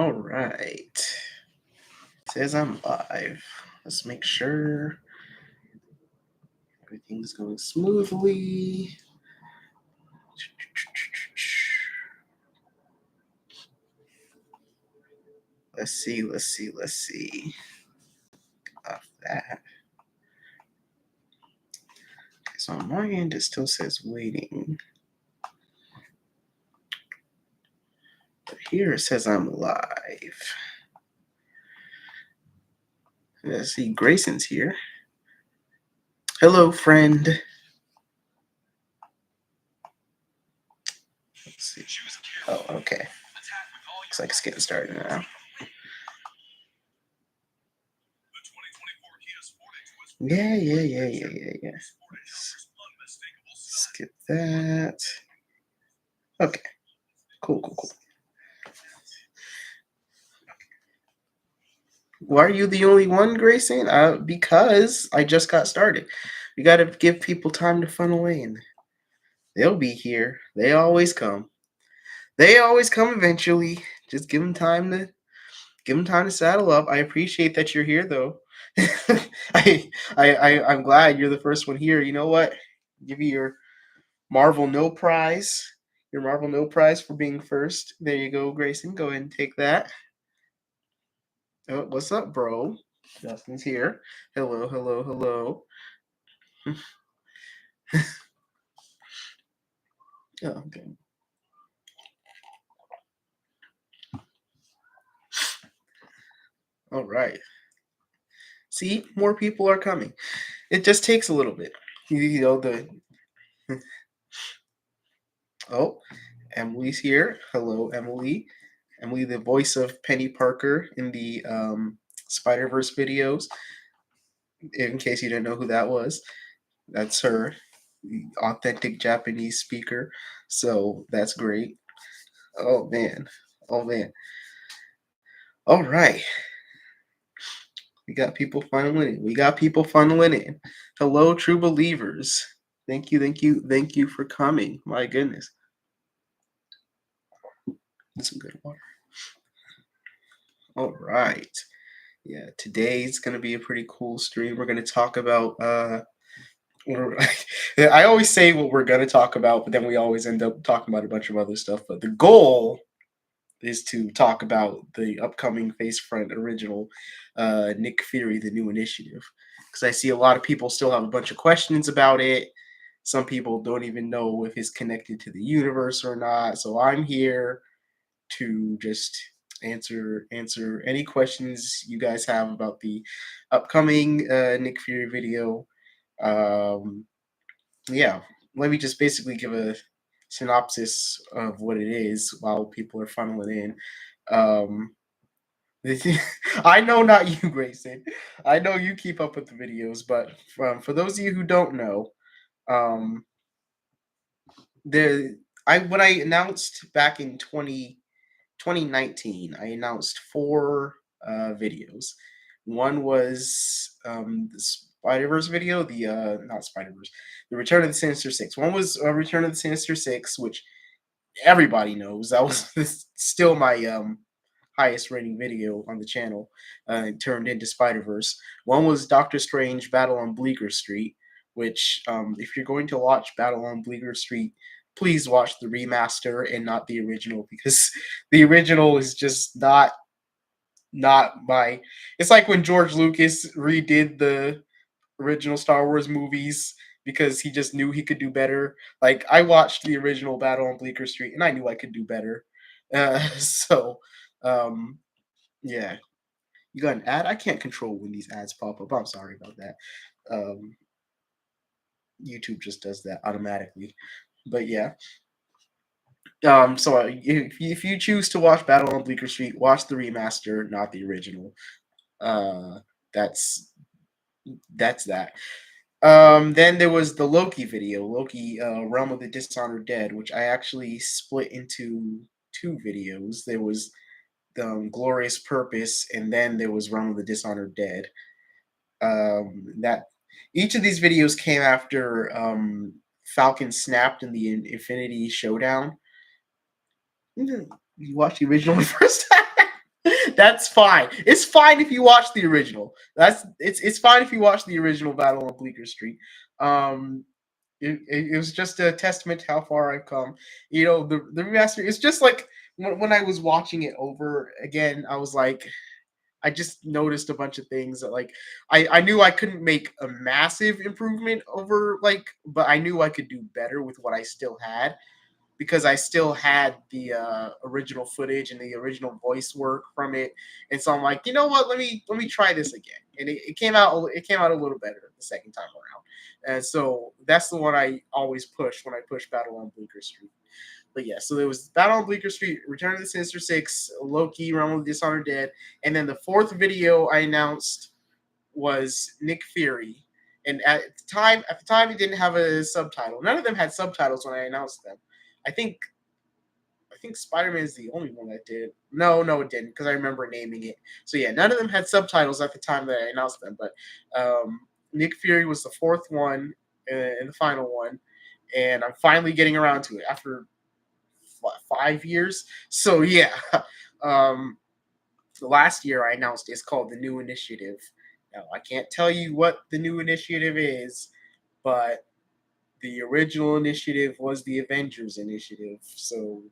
All right. It says I'm live. Let's make sure everything's going smoothly. Let's see. Off that. Okay, so on my end, it still says waiting. But here it says I'm live. Let's see, Grayson's here. Hello, friend. Let's see. Oh, okay. Looks like it's getting started now. Yeah. Skip that. Okay. Cool. Why are you the only one, Grayson? Because I just got started. We got to give people time to funnel in. They'll be here. They always come. They always come eventually. Just give them time to saddle up. I appreciate that you're here, though. I'm glad you're the first one here. You know what? Give you your Marvel No Prize. Your Marvel No Prize for being first. There you go, Grayson. Go ahead and take that. Oh, what's up, bro? Justin's here. Hello. Oh, okay. All right. See, more people are coming. It just takes a little bit. You know the. Oh, Emily's here. Hello, Emily. Emily, the voice of Penny Parker in the Spider-Verse videos. In case you didn't know who that was, that's her, the authentic Japanese speaker. So that's great. Oh man. All right. We got people funneling in. Hello, true believers. Thank you for coming. My goodness. That's some good water. All right. Yeah, today's gonna be a pretty cool stream. We're gonna talk about I always say what we're gonna talk about, but then we always end up talking about a bunch of other stuff. But the goal is to talk about the upcoming Face Front original, Nick Fury, the new initiative. Because I see a lot of people still have a bunch of questions about it. Some people don't even know if it's connected to the universe or not. So I'm here to just answer any questions you guys have about the upcoming Nick Fury video. Um, yeah, let me just basically give a synopsis of what it is while people are funneling in. Um, I know not you, Grayson. I know you keep up with the videos, but for those of you who don't know, um, when I announced back in 2019, I announced four videos. One was the Spider-Verse video, the not Spider-Verse, the Return of the Sinister Six. One was Return of the Sinister Six, which everybody knows. That was still my highest rating video on the channel. It turned into Spider-Verse. One was Doctor Strange Battle on Bleecker Street, which if you're going to watch Battle on Bleecker Street, please watch the remaster and not the original, because the original is just not my. It's like when George Lucas redid the original Star Wars movies because he just knew he could do better. Like, I watched the original Battle on Bleecker Street and I knew I could do better. So um yeah. You got an ad? I can't control when these ads pop up. I'm sorry about that. um YouTube just does that automatically. But yeah. So if you choose to watch Battle on Bleecker Street, watch the remaster, not the original. Uh, that's that. Then there was the Loki video, Loki, Realm of the Dishonored Dead, which I actually split into two videos. There was Glorious Purpose, and then there was Realm of the Dishonored Dead. That each of these videos came after Falcon snapped in the Infinity Showdown. You watched the original the first time. That's fine. It's fine if you watch the original. It's fine if you watch the original Battle on Bleecker Street. Um, it was just a testament to how far I've come. You know, the remaster. It's just like when I was watching it over again, I was like, I just noticed a bunch of things that like I knew I couldn't make a massive improvement over like, but I knew I could do better with what I still had because I still had the original footage and the original voice work from it, and so I'm like, you know what? Let me try this again, and it came out a little better the second time around, and so that's the one I always push when I push Battle on Bleecker Street. But yeah, so there was Battle on Bleecker Street, Return of the Sinister Six, Loki, Realm of the Dishonored Dead, and then the fourth video I announced was Nick Fury. And at the time, it didn't have a subtitle. None of them had subtitles when I announced them. I think I think Spider Man is the only one that did. No, it didn't because I remember naming it. So yeah, none of them had subtitles at the time that I announced them. But Nick Fury was the fourth one and the final one, and I'm finally getting around to it after 5 years. So yeah, um, the last year I announced it's called the New Initiative. Now I can't tell you what the new initiative is, but the original initiative was the Avengers Initiative. So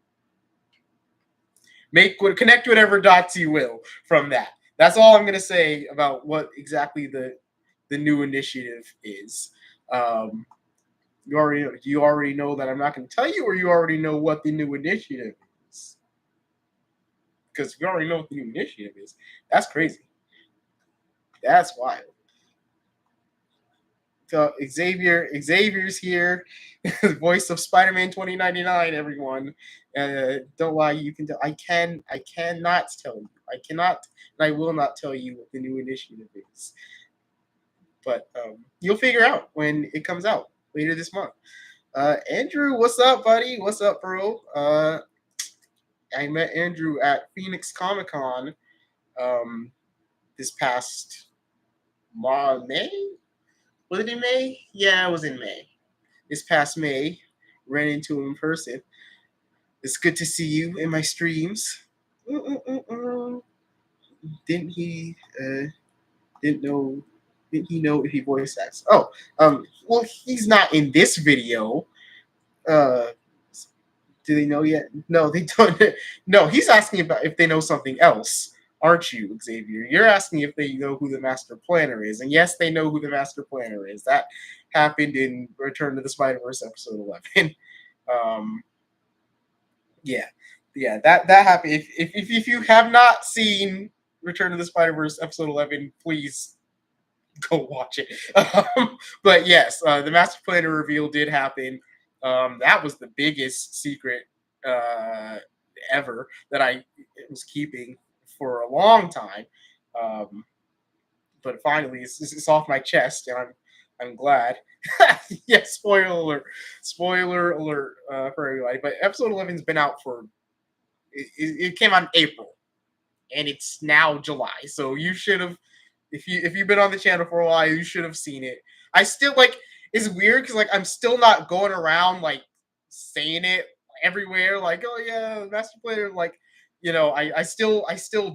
connect whatever dots you will from that. That's all I'm gonna say about what exactly the new initiative is. Um, you already know that I'm not going to tell you, or you already know what the new initiative is because you already know what the new initiative is. That's crazy. That's wild. So Xavier's here, voice of Spider-Man 2099. Everyone, don't lie. You can. I cannot tell you. I cannot, and I will not tell you what the new initiative is. But you'll figure out when it comes out later this month. Andrew, what's up, buddy? What's up, bro? I met Andrew at Phoenix Comic Con um, this past May. Was it in May? Yeah, it was in May. This past May, ran into him in person. It's good to see you in my streams. Mm-mm-mm-mm. Didn't he? Didn't know? Didn't he know if he voice acts? Oh, well, he's not in this video. Uh, do they know yet? No, they don't. No, he's asking about if they know something else, aren't you, Xavier? You're asking if they know who the master planner is, and yes, they know who the master planner is. That happened in Return to the Spider Verse episode 11. um, yeah, yeah, that happened. If you have not seen Return to the Spider Verse episode 11, please go watch it. But yes, the master planner reveal did happen. That was the biggest secret uh, ever that I was keeping for a long time. Um, but finally, it's off my chest, and I'm glad. Yeah, spoiler alert for everybody. But episode 11's been out for it came out in April, and it's now July. So you should have, if you've been on the channel for a while, you should have seen it. I still like it's weird because like I'm still not going around like saying it everywhere, like oh yeah, master player, like I still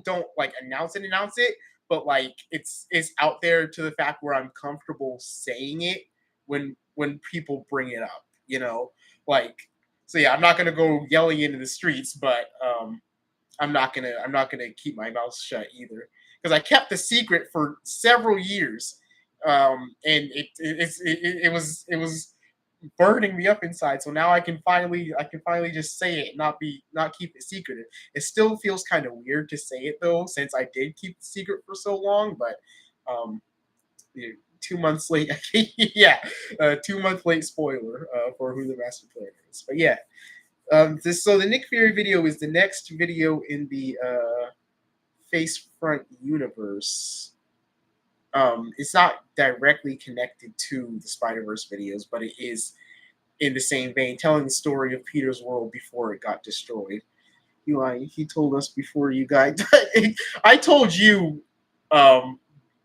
don't like announce it, but like it's out there to the fact where I'm comfortable saying it when people bring it up, like so yeah, I'm not gonna go yelling into the streets, but I'm not gonna keep my mouth shut either because I kept the secret for several years, and it was burning me up inside. So now I can finally just say it, not keep it secretive. It still feels kind of weird to say it though, since I did keep the secret for so long. But um, 2 months late, yeah, 2 month late spoiler for who the master player is. But yeah, so the Nick Fury video is the next video in the Face Front universe. It's not directly connected to the Spider Verse videos, but it is in the same vein, telling the story of Peter's world before it got destroyed. He told us before you guys. I told you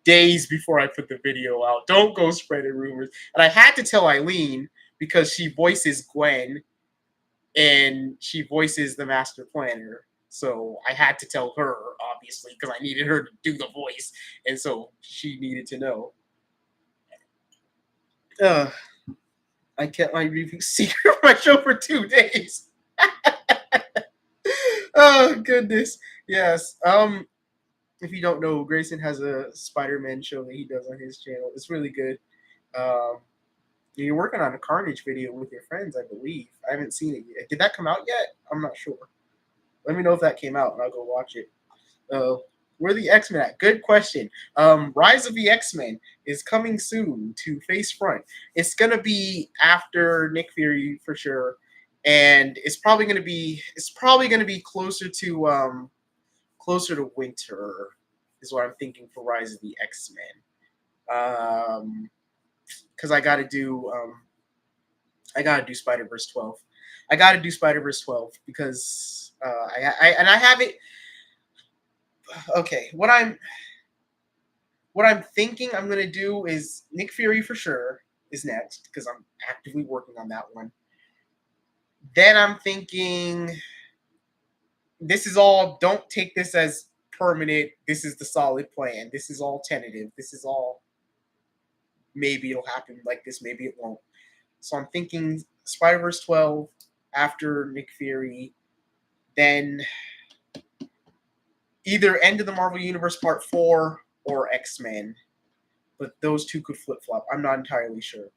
days before I put the video out. Don't go spreading rumors. And I had to tell Eileen because she voices Gwen and she voices the master planner. So I had to tell her, obviously, because I needed her to do the voice, and so she needed to know. Uh, I kept my review secret for my show for 2 days. Oh goodness, yes. If you don't know, Grayson has a Spider-Man show that he does on his channel. It's really good. Um, you're working on a Carnage video with your friends, I believe. I haven't seen it yet. Did that come out yet? I'm not sure. Let me know if that came out, and I'll go watch it. Where are the X-Men at? Good question. Rise of the X-Men is coming soon to Face Front. It's gonna be after Nick Fury for sure, and it's probably gonna be closer to winter is what I'm thinking for Rise of the X-Men. Because I gotta do Spider-Verse 12. I gotta do Spider-Verse 12 because I have it. Okay, what I'm thinking I'm gonna do is Nick Fury for sure is next because I'm actively working on that one. Then I'm thinking this is all. Don't take this as permanent. This is the solid plan. This is all tentative. This is all maybe it'll happen like this. Maybe it won't. So I'm thinking Spider-Verse 12 after Nick Fury, then either End of the Marvel Universe Part 4 or X-Men. But those two could flip flop. I'm not entirely sure.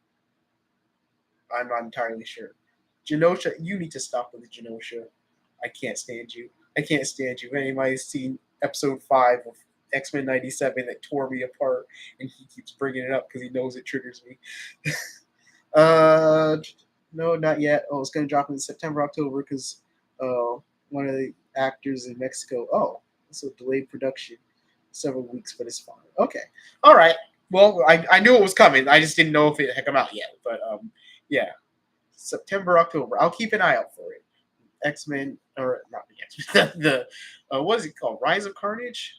Genosha, you need to stop with the Genosha. I can't stand you. I can't stand you. Anybody's seen episode 5 of X-Men 97 that tore me apart, and he keeps bringing it up because he knows it triggers me. uh, no, not yet. Oh, it's going to drop in September, October because one of the actors in Mexico. Oh, it's a delayed production. Several weeks, but it's fine. Okay. All right. Well, I knew it was coming. I just didn't know if it had come out yet. But yeah, September, October. I'll keep an eye out for it. X-Men, or not the X-Men, the what is it called? Rise of Carnage?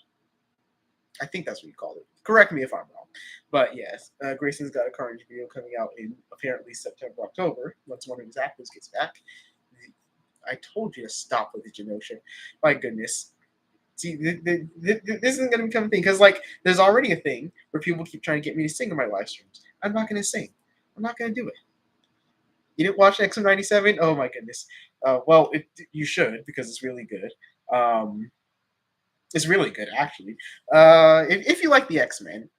I think that's what you call it. Correct me if I'm wrong. But yes, Grayson's got a Carnage video coming out in apparently September, October, once one of his actors gets back. I told you to stop with the Genosha. My goodness. See, this isn't going to become a thing because, like, there's already a thing where people keep trying to get me to sing in my live streams. I'm not going to sing. I'm not going to do it. You didn't watch X-Men 97? Oh my goodness. Well, you should because it's really good. It's really good actually. If you like the X-Men,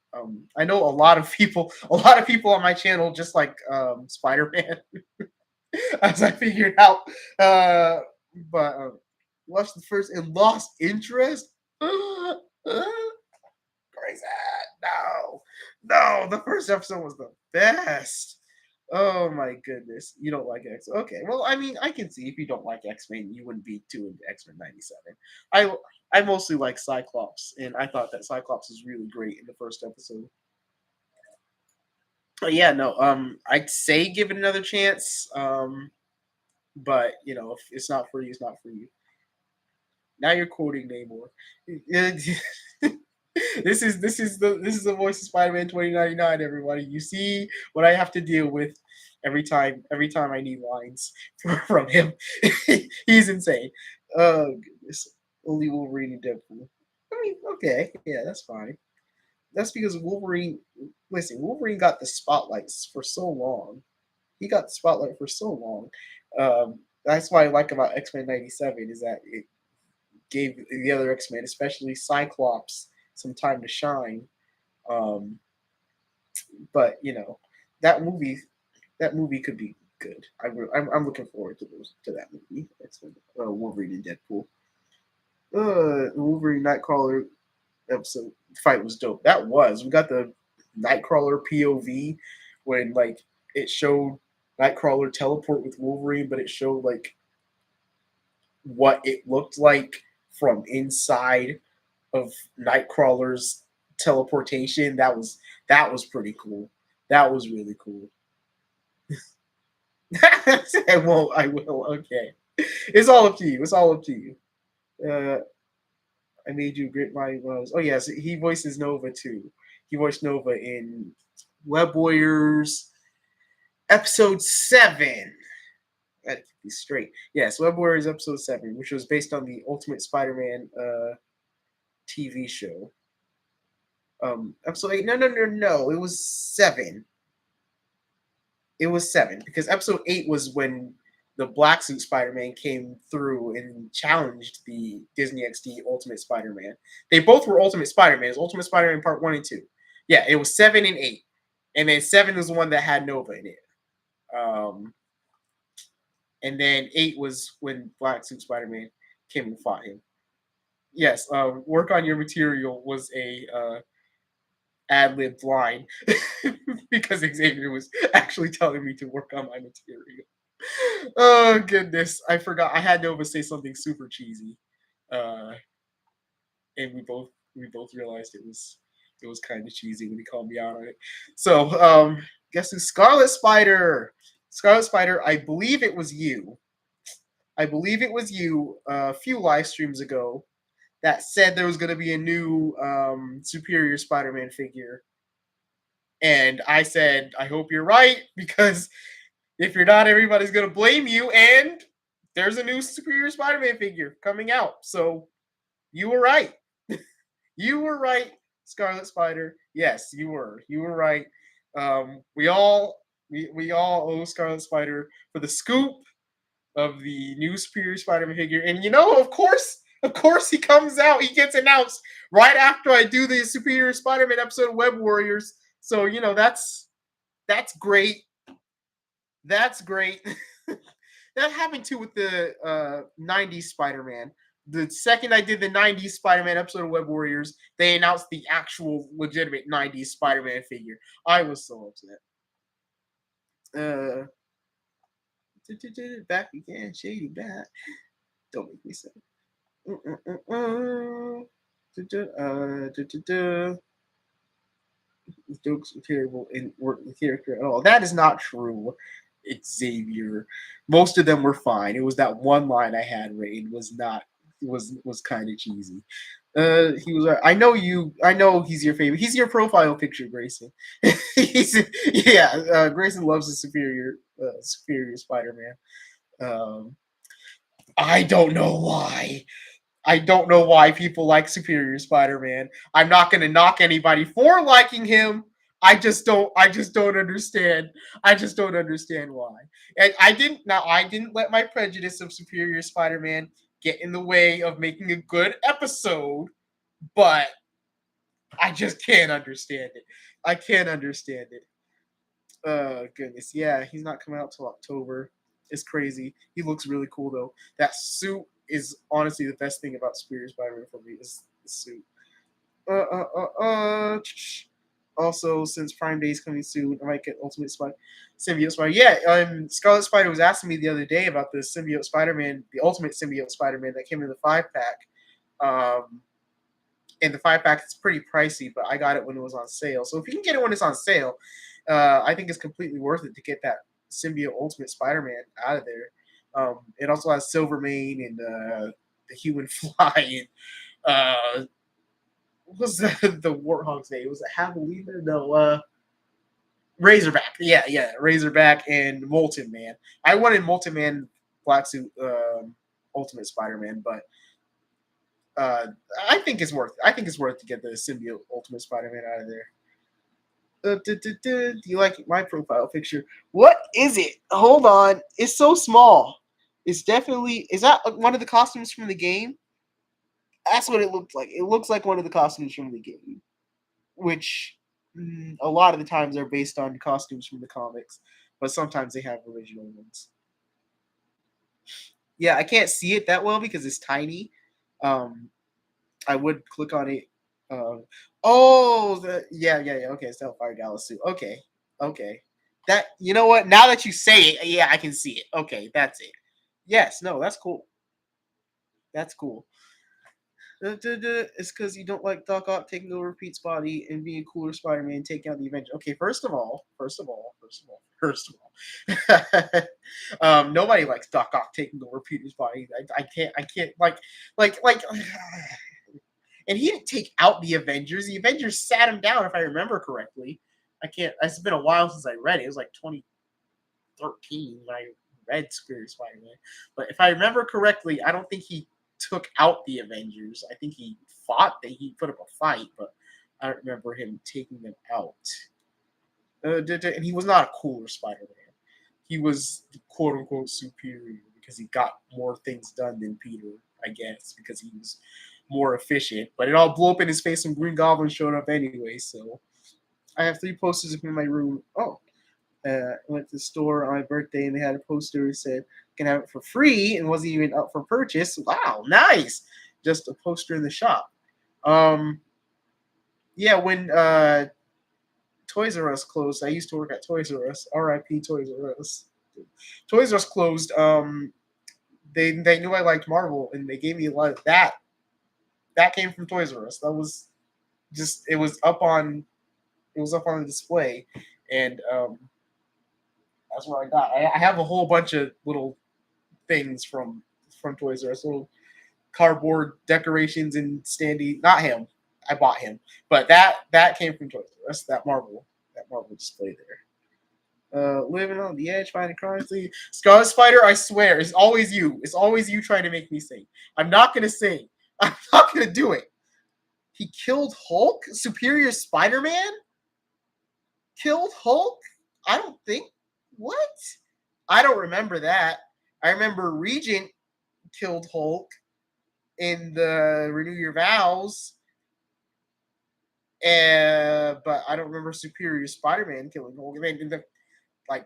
I know a lot of people on my channel just like Spider-Man, as I figured out. But watch the first and lost interest. Crazy. No, the first episode was the best. Oh my goodness, you don't like X? Okay, well, I mean, I can see if you don't like X-Men, you wouldn't be too into X-Men 97. I mostly like Cyclops, and I thought that Cyclops was really great in the first episode. But yeah, no, I'd say give it another chance. But if it's not for you, it's not for you. Now you're quoting Namor. This is the voice of Spider-Man 2099. Everybody, you see what I have to deal with every time I need lines from him. He's insane. Oh goodness, only Wolverine and Deadpool. I mean, okay, yeah, that's fine. That's because Wolverine. Listen, Wolverine got the spotlights for so long. He got the spotlight for so long. That's what I like about X-Men 97 is that it gave the other X-Men, especially Cyclops, some time to shine. Um, but that movie, that movie could be good. I'm looking forward to that movie. X-Men, Wolverine and Deadpool. Wolverine Nightcrawler episode fight was dope. That was. We got the Nightcrawler POV when like it showed Nightcrawler teleport with Wolverine, but it showed like what it looked like from inside of Nightcrawler's teleportation. That was pretty cool. That was really cool. I won't. I will. Okay. It's all up to you. It's all up to you. Uh, I made you grit my was. Oh yes, he voices Nova too. He voiced Nova in Web Warriors episode 7. Gotta keep these straight. Yes, Web Warriors episode 7, which was based on the Ultimate Spider-Man TV show. Episode 8. No, no, no, no. It was 7. It was 7 because episode 8 was when the black suit Spider-Man came through and challenged the Disney XD Ultimate Spider-Man. They both were Ultimate Spider-Man. It was Ultimate Spider-Man Part 1 and 2. Yeah, it was 7 and 8. And then 7 was the one that had Nova in it. Um, and then 8 was when Black Suit Spider-Man came and fought him. Yes, work on your material was a ad lib line because Xavier was actually telling me to work on my material. Oh goodness, I forgot. I had Nova say something super cheesy, uh, and we both realized it was kind of cheesy when he called me out on it. So, guess who? Scarlet Spider. Scarlet Spider. I believe it was you. I believe it was you a few live streams ago that said there was going to be a new Superior Spider-Man figure, and I said I hope you're right because if you're not, everybody's going to blame you. And there's a new Superior Spider-Man figure coming out, so you were right. You were right, Scarlet Spider. Yes, you were. You were right. We all owe Scarlet Spider for the scoop of the new Superior Spider-Man figure. And of course, he comes out. He gets announced right after I do the Superior Spider-Man episode of Web Warriors. So that's great. That's great. That happened too with the '90s Spider-Man. The second I did the '90s Spider-Man episode of Web Warriors, they announced the actual legitimate '90s Spider-Man figure. I was so upset. Uh, back again, shady back. Don't make me say. Jokes were terrible and weren't the character at all. That is not true. Xavier. Most of them were fine. It was that one line I had rated was not was kind of cheesy. He was. I know you. I know he's your favorite. He's your profile picture, Grayson. Yeah. Grayson loves the superior Spider-Man. I don't know why. I don't know why people like Superior Spider-Man. I'm not going to knock anybody for liking him. I just don't understand. I just don't understand why. And I didn't let my prejudice of Superior Spider-Man get in the way of making a good episode, but I just can't understand it. I can't understand it. Oh goodness, yeah, he's not coming out till October. It's crazy. He looks really cool though. That suit is honestly the best thing about Superior Spider-Man for me is the suit. Uh, uh, uh, uh. Also, since Prime Day is coming soon, I might get Ultimate Spider, Symbiote Spider. Yeah, Scarlet Spider was asking me the other day about the Symbiote Spider-Man, the Ultimate Symbiote Spider-Man that came in the 5-pack. And the 5-pack is pretty pricey, but I got it when it was on sale. So if you can get it when it's on sale, I think it's completely worth it to get that Symbiote Ultimate Spider-Man out of there. It also has Silvermane and the Human Fly and what was the Warthog's name? Was it Javelina? No, Razorback. Yeah, yeah, Razorback and Molten Man. I wanted Molten Man Black Suit Ultimate Spider-Man, but uh, I think it's worth. I think it's worth to get the Symbiote Ultimate Spider-Man out of there. Do you like my profile picture? What is it? Hold on. It's so small. It's definitely. Is that one of the costumes from the game? That's what it looked like. It looks like one of the costumes from the game, which a lot of the times are based on costumes from the comics, but sometimes they have original ones. Yeah, I can't see it that well because it's tiny. Um, I would click on it. Oh, yeah, yeah, yeah. Okay, it's the Hellfire Gala suit. Okay, okay. That you know what? Now that you say it, yeah, I can see it. Okay, that's it. Yes, no, that's cool. That's cool. It's because you don't like Doc Ock taking over Pete's body and being cooler Spider-Man taking out the Avenger. Okay, first of all, nobody likes Doc Ock taking over Peter's body. I can't like, and he didn't take out the Avengers. The Avengers sat him down, if I remember correctly. I can't. It's been a while since I read it. It was like 2013 when I read Superior Spider-Man. But if I remember correctly, I don't think he took out the Avengers. I think he fought. He put up a fight, but I don't remember him taking them out. And he was not a cooler Spider-Man. He was quote unquote superior because he got more things done than Peter, I guess, because he was more efficient. But it all blew up in his face when Green Goblin showed up anyway. So I have 3 posters in my room. Oh, I went to the store on my birthday and they had a poster that said, "Can have it for free," and wasn't even up for purchase. Wow, nice. Just a poster in the shop. Um, yeah, when Toys R Us closed, I used to work at Toys R Us. R.I.P. Toys R Us. Toys R Us closed. They knew I liked Marvel and they gave me a lot of that. That came from Toys R Us. That was just it was up on the display, and that's what I got. I have a whole bunch of little things from Toys R Us, little cardboard decorations and standee. Not him, I bought him, but that came from Toys R Us. That Marvel display there. Living on the edge, finding crimes. Scarlet Spider, I swear, it's always you. It's always you trying to make me sing. I'm not gonna sing. I'm not gonna do it. He killed Hulk. Superior Spider-Man killed Hulk. I don't think. What? I don't remember that. I remember Regent killed Hulk in the Renew Your Vows, but I don't remember Superior Spider-Man killing Hulk. I mean, in the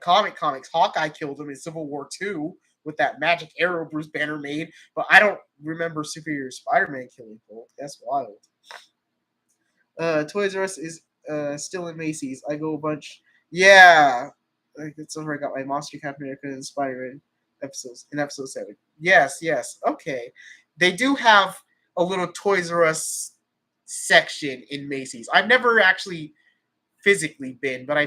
comics, Hawkeye killed him in Civil War II with that magic arrow Bruce Banner made, but I don't remember Superior Spider-Man killing Hulk. That's wild. Toys R Us is still in Macy's. I go a bunch. Yeah, like that's where I got my Monster Captain America and Spider-Man episodes in episode 7. Yes, yes. Okay, they do have a little Toys R Us section in Macy's. I've never actually physically been, but Uh,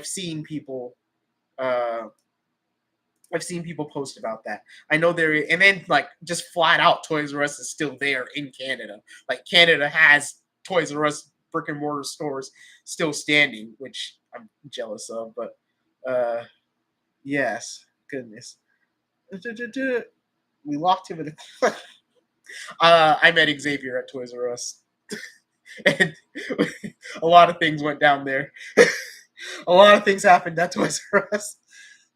I've seen people post about that. I know there, and then like just flat out, Toys R Us is still there in Canada. Like Canada has Toys R Us brick and mortar stores still standing, which I'm jealous of. But yes, goodness, we locked him in. I met Xavier at Toys R Us, and a lot of things went down there. A lot of things happened at Toys R Us.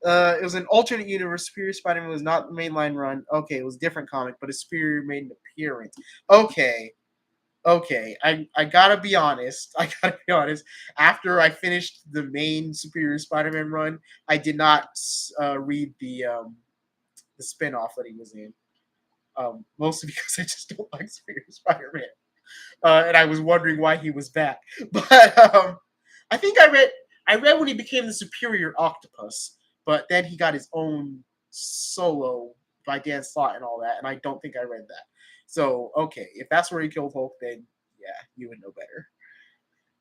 It was an alternate universe. Superior Spider-Man was not the mainline run. Okay, it was a different comic, but a Superior made an appearance. Okay, okay. I gotta be honest. I gotta be honest. After I finished the main Superior Spider-Man run, I did not read the spinoff that he was in. Mostly because I just don't like Superior Spider-Man, and I was wondering why he was back. But I think I read when he became the Superior Octopus, but then he got his own solo by Dan Slott and all that, and I don't think I read that. So okay, if that's where he killed Hulk, then yeah, you would know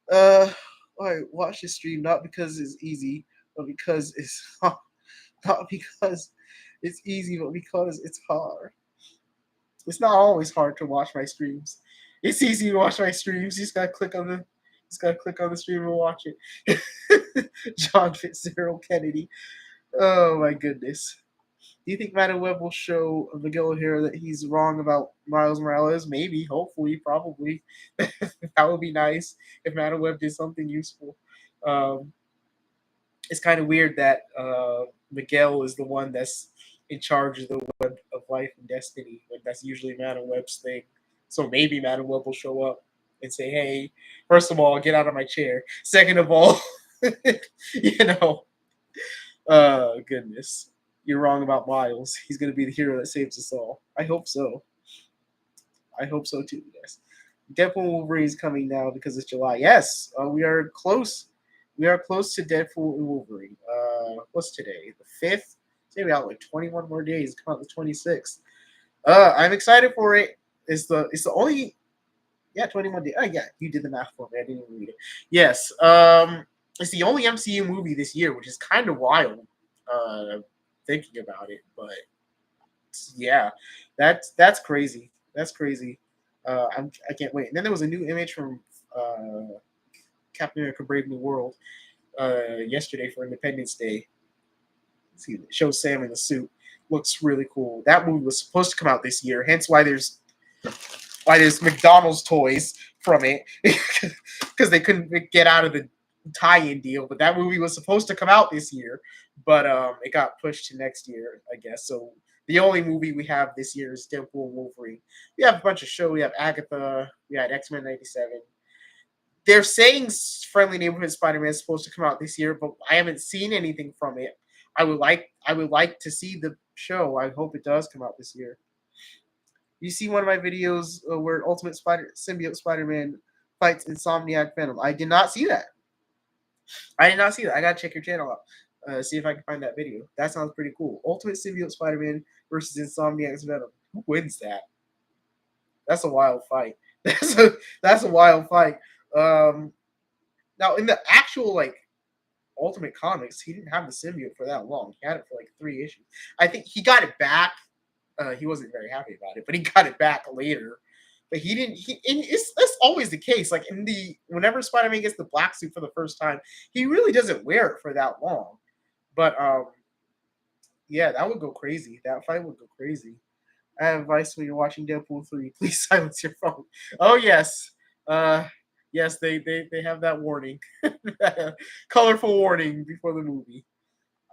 better. I watch this stream not because it's easy, but because it's not because it's easy, but because it's hard. It's not always hard to watch my streams. It's easy to watch my streams. You just gotta click on the stream and watch it. John Fitzgerald Kennedy. Oh my goodness. Do you think Madam Web will show Miguel O'Hara that he's wrong about Miles Morales? Maybe, hopefully, probably. That would be nice if Madam Web did something useful. Um, it's kind of weird that Miguel is the one that's in charge of the web of life and destiny, but that's usually Madam Web's thing. So maybe Madam Web will show up and say, "Hey, first of all, get out of my chair. Second of all, you know, goodness, you're wrong about Miles. He's gonna be the hero that saves us all. I hope so. I hope so too, guys. Deadpool Wolverine is coming now because it's July. Yes, we are close. We are close to Deadpool and Wolverine. What's today? The 5th? It's maybe out like 21 more days. Come out the 26th. I'm excited for it. It's the only 21 days. Oh yeah, you did the math for me. I didn't even read it. Yes. It's the only MCU movie this year, which is kind of wild. Thinking about it, but yeah, that's crazy. That's crazy. I can't wait. And then there was a new image from Captain America: Brave New World yesterday for Independence Day. See, it shows Sam in the suit. Looks really cool. That movie was supposed to come out this year, hence why there's Why there's McDonald's toys from it because they couldn't get out of the tie-in deal. But that movie was supposed to come out this year, but it got pushed to next year, I guess. So the only movie we have this year is Deadpool and Wolverine. We have a bunch of shows. We have Agatha. We had X-Men '97. They're saying Friendly Neighborhood Spider-Man is supposed to come out this year, but I haven't seen anything from it. I would like to see the show. I hope it does come out this year. You see one of my videos where Ultimate Spider Symbiote Spider-Man fights Insomniac Venom. I did not see that. I did not see that. I gotta check your channel out. See if I can find that video. That sounds pretty cool. Ultimate Symbiote Spider-Man versus Insomniac's Venom. Who wins that? That's a wild fight. That's a wild fight. Um, Now in the actual like Ultimate Comics, he didn't have the symbiote for that long. He had it for like 3 issues. I think he got it back. He wasn't very happy about it, but he got it back later. But he didn't. That's always the case. Like in the whenever Spider-Man gets the black suit for the first time, he really doesn't wear it for that long. But yeah, that would go crazy. That fight would go crazy. I have advice when you're watching Deadpool 3. Please silence your phone. Oh yes. Uh yes, they have that warning. Colorful warning before the movie.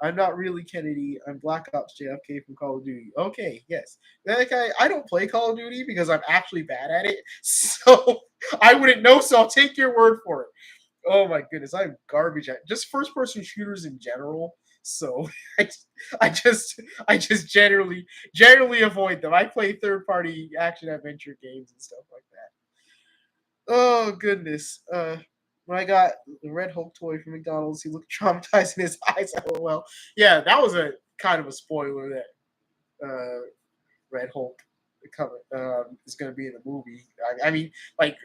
I'm not really Kennedy. I'm Black Ops JFK from Call of Duty. Okay, yes. Like I don't play Call of Duty because I'm actually bad at it. So I wouldn't know, so I'll take your word for it. Oh my goodness, I'm garbage at just first person shooters in general. So I, I just I just generally avoid them. I play third party action adventure games and stuff like that. Oh goodness. When I got the Red Hulk toy from McDonald's, he looked traumatized in his eyes. LOL. Yeah, that was a kind of a spoiler that Red Hulk is going to be in the movie. I mean, like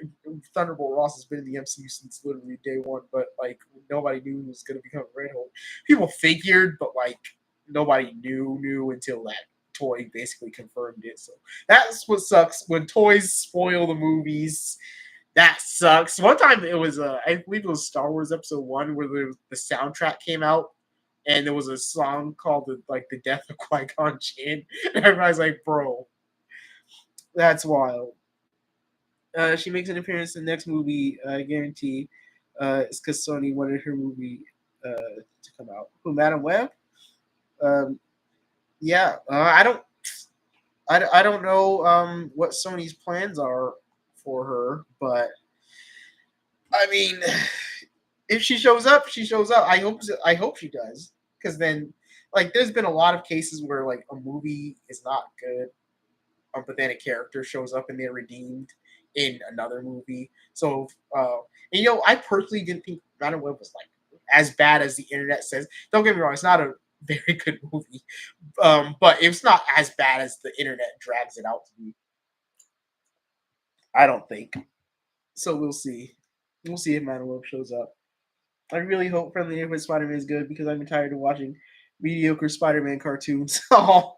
Thunderbolt Ross has been in the MCU since literally day one, but like nobody knew he was going to become Red Hulk. People figured, but like nobody knew until that toy basically confirmed it. So that's what sucks when toys spoil the movies. That sucks. One time it was, I believe it was Star Wars Episode One, where the soundtrack came out, and there was a song called the Death of Qui Gon Jinn, and everybody's like, "Bro, that's wild." She makes an appearance in the next movie, I guarantee. It's because Sony wanted her movie to come out. Who, Madam Web? Um, yeah, I don't know what Sony's plans are for her, but I mean, if she shows up, she shows up. I hope she does, because then, like, there's been a lot of cases where like a movie is not good, but then a character shows up and they're redeemed in another movie. So, and, I personally didn't think Madam Web was like as bad as the internet says. Don't get me wrong; it's not a very good movie, but it's not as bad as the internet drags it out to be. I don't think. So we'll see. We'll see if Madam Web shows up. I really hope Friendly Neighborhood Spider-Man is good because I'm tired of watching mediocre Spider-Man cartoons. Oh,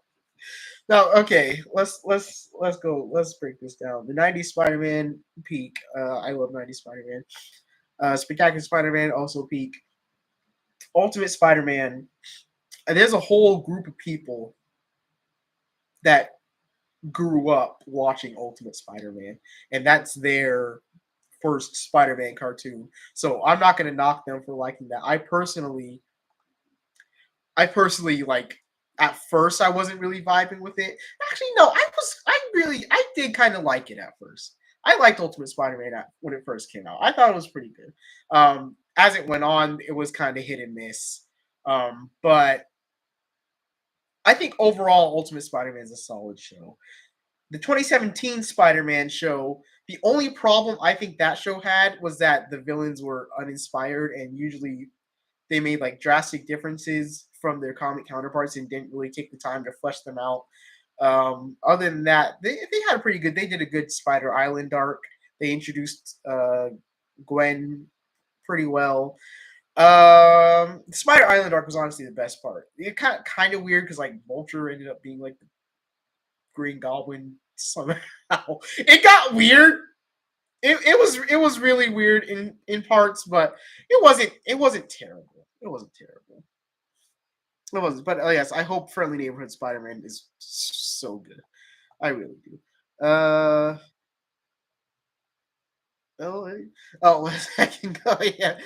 no, okay. Let's go. Let's break this down. The '90s Spider-Man peak. I love '90s Spider-Man. Spectacular Spider-Man also peak. Ultimate Spider-Man. There's a whole group of people that grew up watching Ultimate Spider-Man, and that's their first Spider-Man cartoon. So I'm not gonna knock them for liking that. I personally like at first I wasn't really vibing with it. Actually, no, I did kind of like it at first. I liked Ultimate Spider-Man when it first came out. I thought it was pretty good. As it went on, it was kind of hit and miss. But I think overall, Ultimate Spider-Man is a solid show. The 2017 Spider-Man show, the only problem I think that show had was that the villains were uninspired, and usually they made like drastic differences from their comic counterparts and didn't really take the time to flesh them out. Other than that, they had a pretty good. They did a good Spider Island arc. They introduced Gwen pretty well. Spider Island arc was honestly the best part. It kind of weird because like Vulture ended up being like the Green Goblin somehow. It got weird. It was really weird in parts, but it wasn't terrible. It wasn't terrible. It wasn't. But yes, I hope Friendly Neighborhood Spider-Man is so good. I really do. Uh oh, oh, I can go. Yeah,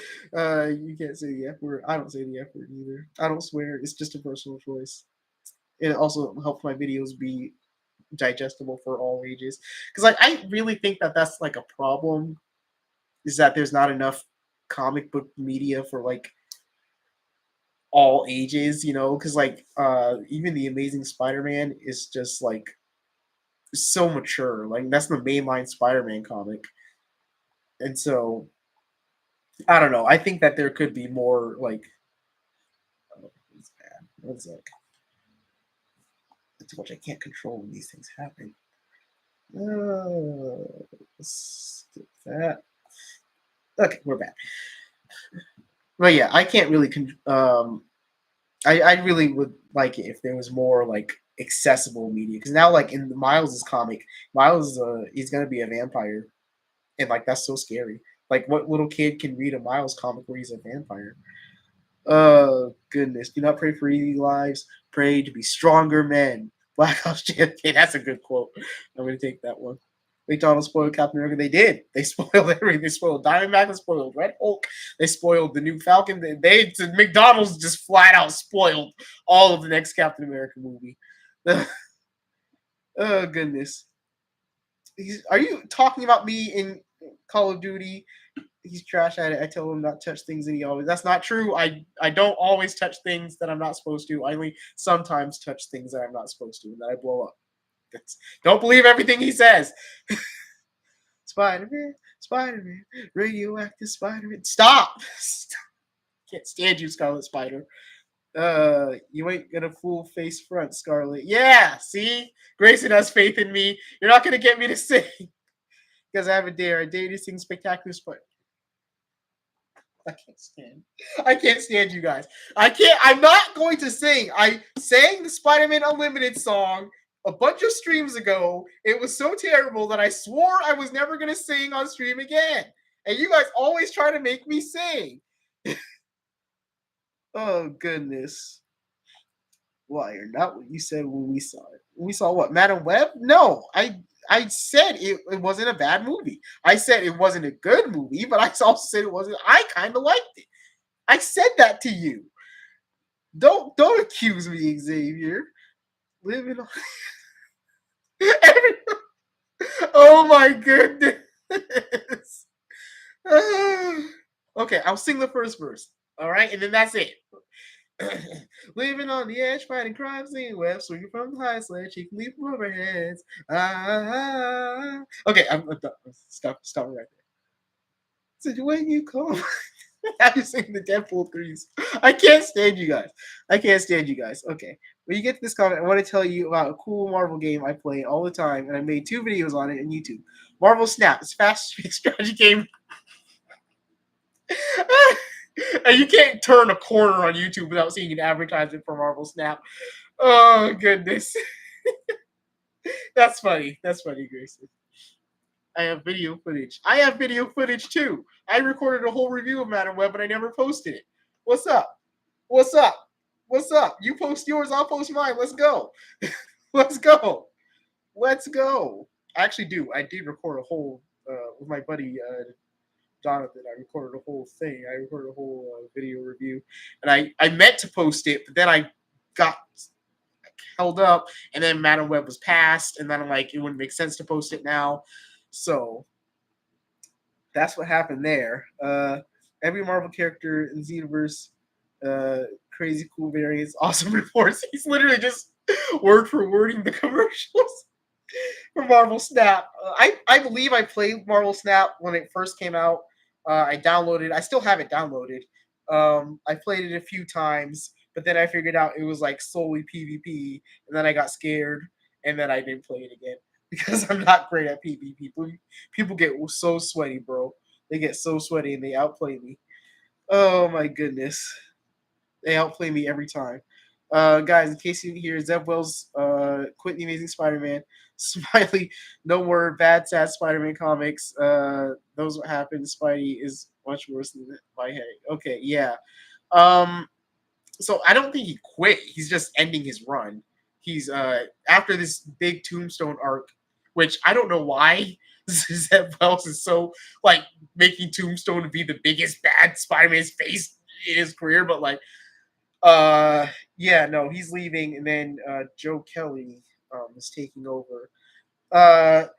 you can't say the F word. I don't say the F word either. I don't swear. It's just a personal choice. It also helps my videos be digestible for all ages. Because like I really think that that's like a problem. Is that there's not enough comic book media for like all ages, you know, because like even the Amazing Spider-Man is just like so mature. Like that's the mainline Spider-Man comic. And so I don't know. I think that there could be more like oh, it's bad. What's like it's much I can't control when these things happen. Skip that. Okay, we're back. But yeah, I can't really I really would like it if there was more like accessible media because now like in Miles's comic, Miles he's gonna be a vampire and like that's so scary. Like what little kid can read a Miles comic where he's a vampire? Oh goodness! Do not pray for easy lives. Pray to be stronger men. Black Ops JFK. That's a good quote. I'm gonna take that one. McDonald's spoiled Captain America. They did. They spoiled everything. They spoiled Diamondback. They spoiled Red Hulk. They spoiled the new Falcon. McDonald's just flat out spoiled all of the next Captain America movie. Oh goodness. Are you talking about me in Call of Duty? He's trash at it. I tell him not to touch things, and he always. That's not true. I don't always touch things that I'm not supposed to. I only sometimes touch things that I'm not supposed to, and then I blow up. Don't believe everything he says. Spider Man, Spider Man, radioactive Spider Man. Stop! Can't stand you, Scarlet Spider. You ain't gonna fool face front, Scarlet. Yeah, see, Grayson has faith in me. You're not gonna get me to sing because I have a dare. A dare to sing spectacular Spider. I can't stand. I can't stand you guys. I can't. I'm not going to sing. I sang the Spider-Man Unlimited song a bunch of streams ago. It was so terrible that I swore I was never going to sing on stream again. And you guys always try to make me sing. Oh goodness. Liar. Not what you said when we saw it. When we saw what? Madam Web? No. I said it wasn't a bad movie. I said it wasn't a good movie, but I also said it wasn't. I kind of liked it. I said that to you. Don't accuse me, Xavier. Living on every. Oh my goodness. Okay, I'll sing the first verse. All right, and then that's it. Living on the edge, fighting crime scene web, swinging from the high sledge, she can leap from overheads. Okay, I'm done. Stop right there. So when you come, I'm singing the Deadpool threes. I can't stand you guys. I can't stand you guys. Okay. When you get to this comment, I want to tell you about a cool Marvel game I play all the time, and I made 2 videos on it on YouTube. Marvel Snap. It's a fast strategy game. And you can't turn a corner on YouTube without seeing an advertisement for Marvel Snap. Oh goodness. That's funny. That's funny, Grayson. I have video footage. I have video footage too. I recorded a whole review of Madam Web, but I never posted it. What's up? What's up? What's up? You post yours, I'll post mine. Let's go. Let's go. Let's go. I actually do. I did record a whole with my buddy Jonathan. I recorded a whole thing. I recorded a whole video review, and I meant to post it, but then I got held up, and then Madam Web was passed, and then I'm like, it wouldn't make sense to post it now. So that's what happened there. Every Marvel character in the universe, crazy cool variants, awesome reports. He's literally just word for wording the commercials for Marvel Snap. I believe I played Marvel Snap when it first came out. I downloaded. I still have it downloaded. I played it a few times, but then I figured out it was like solely PvP, and then I got scared, and then I didn't play it again because I'm not great at PvP. People get so sweaty, bro. They get so sweaty and they outplay me. Oh my goodness. They outplay me every time. Guys, in case you didn't hear, Zeb Wells quit the Amazing Spider-Man. Smiley, no more bad, sad Spider-Man comics. Those what happened. Spidey is much worse than my head. Okay, yeah. Um, so I don't think he quit. He's just ending his run. He's after this big Tombstone arc. which I don't know why Zeb Wells is so like making Tombstone to be the biggest bad Spider-Man's face in his career, but like yeah, no, he's leaving, and then Joe Kelly is taking over.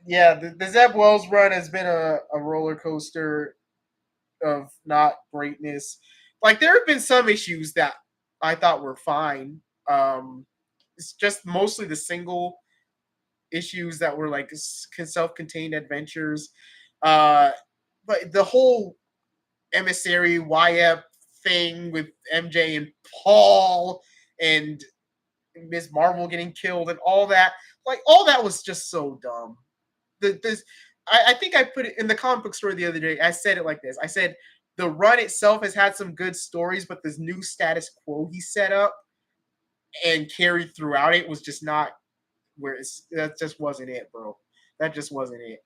Yeah, the Zeb Wells run has been a roller coaster of not greatness. Like there have been some issues that I thought were fine. It's just mostly the single issues that were like self-contained adventures. Uh, but the whole emissary YF thing with MJ and Paul and Ms. Marvel getting killed and all that, like all that was just so dumb. This, I think I put it in the comic book story the other day. I said it like this. I said the run itself has had some good stories, but this new status quo he set up and carried throughout it was just not where that just wasn't it, bro. That just wasn't it.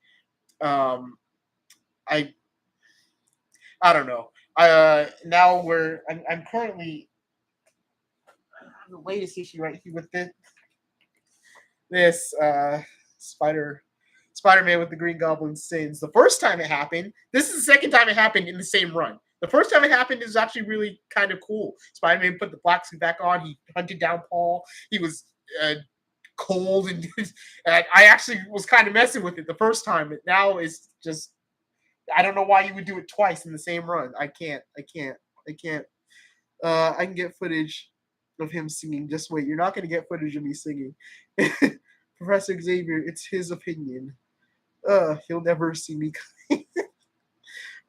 Um, I I don't know. Now I'm currently the latest issue right here with this Spider-Man with the Green Goblin sins. The first time it happened, this is the second time it happened in the same run. The first time it happened is actually really kind of cool. Spider-Man put the black suit back on. He hunted down Paul. He was cold and I actually was kind of messing with it the first time. But now it's just I don't know why you would do it twice in the same run. I can't. I can't. I can't. I can get footage of him singing. Just wait. You're not going to get footage of me singing. Professor Xavier, it's his opinion. He'll never see me.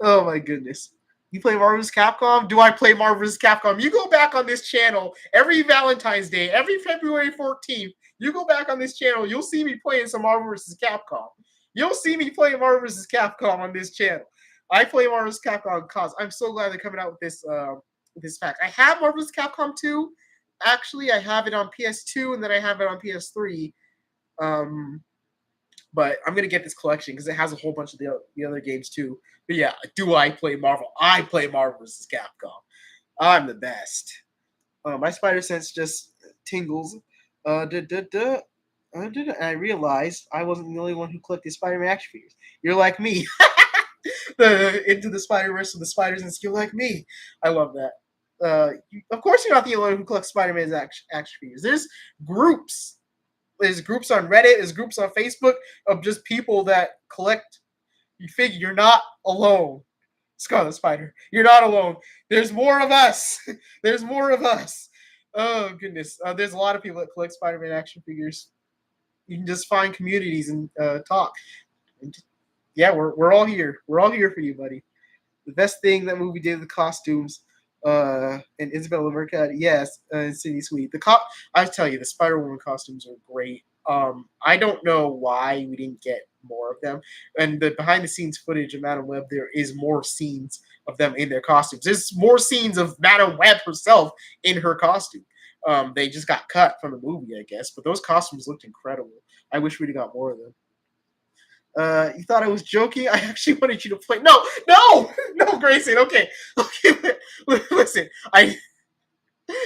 Oh my goodness. You play Marvel vs. Capcom? Do I play Marvel vs. Capcom? You go back on this channel every Valentine's Day, every February 14th. You go back on this channel, you'll see me playing some Marvel vs. Capcom. You'll see me playing Marvel vs. Capcom on this channel. I play Marvel vs. Capcom cause I'm so glad they're coming out with this fact. I have Marvel vs. Capcom 2. Actually, I have it on PS2 and then I have it on PS3. Um, but I'm gonna get this collection because it has a whole bunch of the other games too. But yeah, do I play Marvel? I play Marvel vs. Capcom. I'm the best. My spider sense just tingles. Duh, duh, duh. I realized I wasn't the only one who collected Spider-Man action figures. You're like me. Into the Spider-Verse with the spiders and you're like me. I love that. Of course, you're not the only one who collects Spider-Man's action figures. Groups there's groups on Reddit, there's groups on Facebook of just people that collect. You figure you're not alone, Scarlet Spider. You're not alone. There's more of us. There's more of us. Oh goodness. There's a lot of people that collect Spider-Man action figures. You can just find communities and talk. And yeah, we're all here. We're all here for you, buddy. The best thing that movie did, the costumes, and Isabella Mercado, yes, and City Sweet. I tell you, the Spider Woman costumes are great. I don't know why we didn't get more of them. And the behind the scenes footage of Madam Web, there is more scenes of them in their costumes. There's more scenes of Madam Web herself in her costume. They just got cut from the movie, I guess, but those costumes looked incredible. I wish we'd have got more of them. You thought I was joking? I actually wanted you to play. No, no, no, Grayson. Okay, okay. Listen,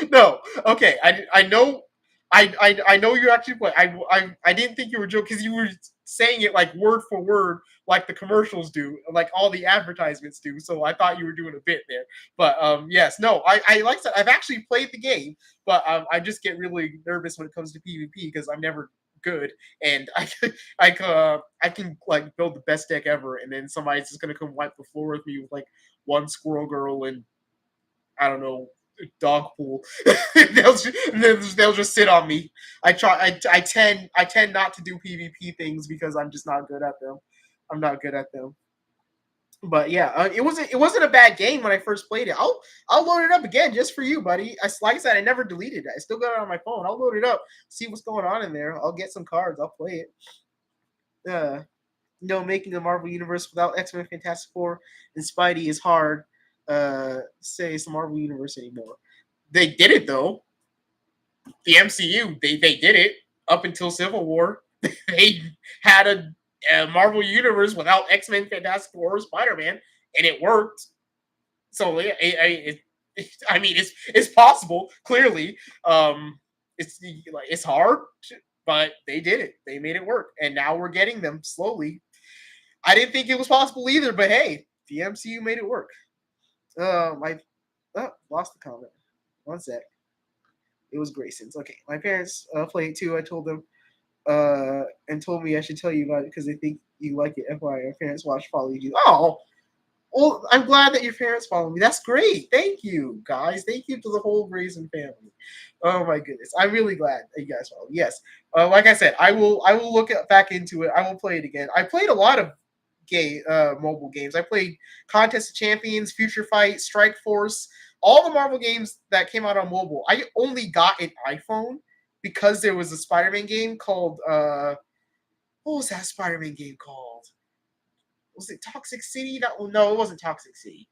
no. Okay, I know. I know you're actually playing. I didn't think you were joking because you were saying it like word for word, like the commercials do, like all the advertisements do. So I thought you were doing a bit there. But yes, no. I like that. I've actually played the game, but I just get really nervous when it comes to PvP because I'm never good, and I can like build the best deck ever, and then somebody's just gonna come wipe the floor with me with like one Squirrel Girl and I don't know dog pool. They'll just sit on me. I tend not to do PvP things because I'm just not good at them. I'm not good at them. But yeah, it wasn't a bad game when I first played it. I'll load it up again just for you, buddy. Like I said, I never deleted it. I still got it on my phone. I'll load it up, see what's going on in there. I'll get some cards. I'll play it. Making a Marvel universe without X-Men, Fantastic Four, and Spidey is hard. Say it's the Marvel universe anymore. They did it though. The MCU, they did it up until Civil War. They had a Marvel universe without X-Men, Fantastic Four, or Spider-Man, and it worked. So I mean, it's possible. Clearly, it's hard. but they did it. They made it work, and now we're getting them slowly. I didn't think it was possible either, but hey, the MCU made it work. My lost the comment. One sec. It was Grayson's. Okay, my parents play it too. I told them and told me I should tell you about it because they think you like it. FYI, my parents watch follow you. Oh, well, I'm glad that your parents follow me. That's great. Thank you, guys. Thank you to the whole Grayson family. Oh my goodness, I'm really glad that you guys follow. Yes, like I said, I will look back into it. I will play it again. I played a lot of mobile games. I played Contest of Champions, Future Fight, Strike Force, all the Marvel games that came out on mobile. I only got an iPhone because there was a Spider-Man game called what was that Spider-Man game called? Was it Toxic City? No, it wasn't Toxic City.